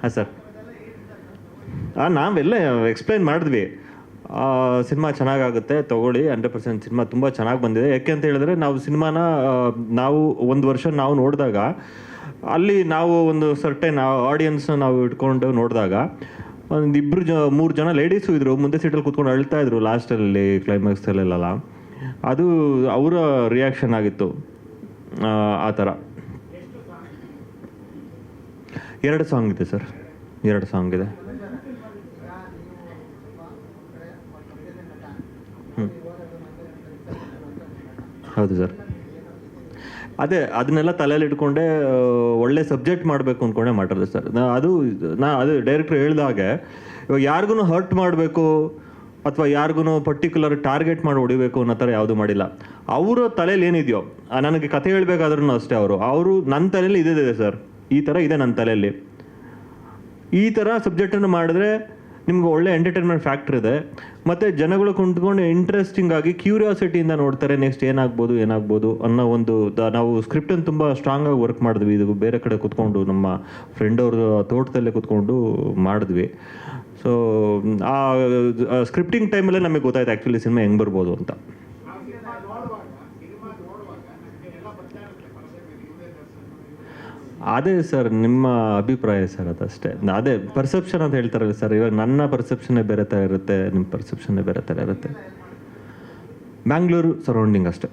ಹಾಂ ಸರ್, ನಾವೆಲ್ಲ ಎಕ್ಸ್ಪ್ಲೈನ್ ಮಾಡಿದ್ವಿ, ಸಿನಿಮಾ ಚೆನ್ನಾಗಾಗುತ್ತೆ ತೊಗೊಳ್ಳಿ, 100% ಸಿನಿಮಾ ತುಂಬ ಚೆನ್ನಾಗಿ ಬಂದಿದೆ. ಯಾಕೆ ಅಂತ ಹೇಳಿದ್ರೆ ನಾವು ಸಿನಿಮಾನ ಒಂದು ವರ್ಷ ನಾವು ನೋಡಿದಾಗ ಅಲ್ಲಿ ನಾವು ಒಂದು ಸರ್ಟೈನ್ ಆಡಿಯನ್ಸ್ನ ನಾವು ಇಟ್ಕೊಂಡು ನೋಡಿದಾಗ ಒಂದು 2-3 ಜನ ಲೇಡೀಸು ಇದ್ದರು, ಮುಂದೆ ಸೀಟಲ್ಲಿ ಕೂತ್ಕೊಂಡು ಅಳ್ತಾ ಇದ್ರು ಲಾಸ್ಟಲ್ಲಿ ಕ್ಲೈಮ್ಯಾಕ್ಸಲ್ಲೆಲ್ಲ. ಅದು ಅವರ ರಿಯಾಕ್ಷನ್ ಆಗಿತ್ತು. ಆ ಥರ 2 ಸಾಂಗ್ ಇದೆ ಸರ್, 2 ಸಾಂಗ್ ಇದೆ. ಹೌದು ಸರ್, ಅದನ್ನೆಲ್ಲ ತಲೆಯಲ್ಲಿ ಇಟ್ಕೊಂಡೆ ಒಳ್ಳೆ ಸಬ್ಜೆಕ್ಟ್ ಮಾಡಬೇಕು ಅಂದ್ಕೊಂಡೆ ಮಾಡಿರೋದು ಸರ್. ಅದು ಡೈರೆಕ್ಟ್ರ್ ಹೇಳ್ದಾಗೆ ಇವಾಗ ಯಾರಿಗೂ ಹರ್ಟ್ ಮಾಡಬೇಕು ಅಥವಾ ಯಾರಿಗೂ ಪರ್ಟಿಕ್ಯುಲರ್ ಟಾರ್ಗೆಟ್ ಮಾಡಿ ಹೊಡಿಬೇಕು ಅನ್ನೋ ಥರ ಯಾವುದೂ ಮಾಡಿಲ್ಲ. ಅವರ ತಲೆಯಲ್ಲಿ ಏನಿದೆಯೋ, ನನಗೆ ಕತೆ ಹೇಳ್ಬೇಕಾದ್ರೂ ಅಷ್ಟೇ, ಅವರು ನನ್ನ ತಲೆಯಲ್ಲಿ ಇದಿದೆ ಸರ್, ಈ ಥರ ಇದೆ ನನ್ನ ತಲೆಯಲ್ಲಿ, ಈ ಥರ ಸಬ್ಜೆಕ್ಟನ್ನು ಮಾಡಿದ್ರೆ ನಿಮ್ಗೆ ಒಳ್ಳೆ ಎಂಟರ್ಟೈನ್ಮೆಂಟ್ ಫ್ಯಾಕ್ಟ್ರ್ ಇದೆ. ಮತ್ತು ಜನಗಳು ಕುಂತ್ಕೊಂಡು ಇಂಟ್ರೆಸ್ಟಿಂಗ್ ಆಗಿ ಕ್ಯೂರಿಯಾಸಿಟಿಯಿಂದ ನೋಡ್ತಾರೆ ನೆಕ್ಸ್ಟ್ ಏನಾಗ್ಬೋದು ಅನ್ನೋ ಒಂದು ನಾವು ಸ್ಕ್ರಿಪ್ಟನ್ನು ತುಂಬ ಸ್ಟ್ರಾಂಗಾಗಿ ವರ್ಕ್ ಮಾಡಿದ್ವಿ. ಇದು ಬೇರೆ ಕಡೆ ಕೂತ್ಕೊಂಡು ನಮ್ಮ ಫ್ರೆಂಡ್ ಅವ್ರ ತೋಟದಲ್ಲೇ ಕೂತ್ಕೊಂಡು ಮಾಡಿದ್ವಿ. ಸೊ ಆ ಸ್ಕ್ರಿಪ್ಟಿಂಗ್ ಟೈಮಲ್ಲೇ ನಮಗೆ ಗೊತ್ತಾಯ್ತು ಆ್ಯಕ್ಚುಲಿ ಸಿನಿಮಾ ಹೆಂಗೆ ಬರ್ಬೋದು ಅಂತ. ಅದೇ ಸರ್, ನಿಮ್ಮ ಅಭಿಪ್ರಾಯ ಸರ್, ಅದಷ್ಟೇ. ಅದೇ ಪರ್ಸೆಪ್ಷನ್ ಅಂತ ಹೇಳ್ತಾರಲ್ಲ ಸರ್, ಇವಾಗ ನನ್ನ ಪರ್ಸೆಪ್ಷನ್ನೇ ಬೇರೆ ಥರ ಇರುತ್ತೆ, ನಿಮ್ಮ ಪರ್ಸೆಪ್ಷನ್ನೇ ಬೇರೆ ಥರ ಇರುತ್ತೆ. ಬ್ಯಾಂಗ್ಳೂರು ಸರೌಂಡಿಂಗ್ ಅಷ್ಟೇ.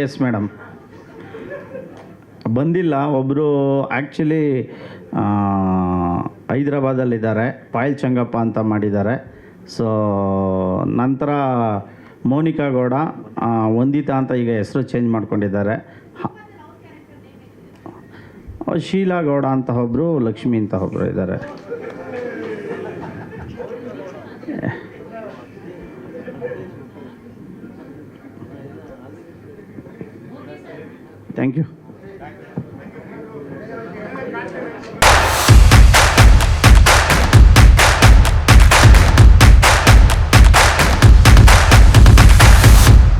ಎಸ್ ಮೇಡಮ್, ಬಂದಿಲ್ಲ. ಒಬ್ಬರು ಆ್ಯಕ್ಚುಲಿ ಹೈದ್ರಾಬಾದಲ್ಲಿದ್ದಾರೆ, ಪಾಯಲ್ ಚಂಗಪ್ಪ ಅಂತ ಮಾಡಿದ್ದಾರೆ. ಸೊ ನಂತರ ಮೋನಿಕಾ ಗೌಡ, ವಂದಿತಾ ಅಂತ ಈಗ ಹೆಸರು ಚೇಂಜ್ ಮಾಡ್ಕೊಂಡಿದ್ದಾರೆ. ಶೀಲಾ ಗೌಡ ಅಂತ ಒಬ್ಬರು, ಲಕ್ಷ್ಮಿ ಅಂತ ಒಬ್ಬರು ಇದ್ದಾರೆ. Thank you.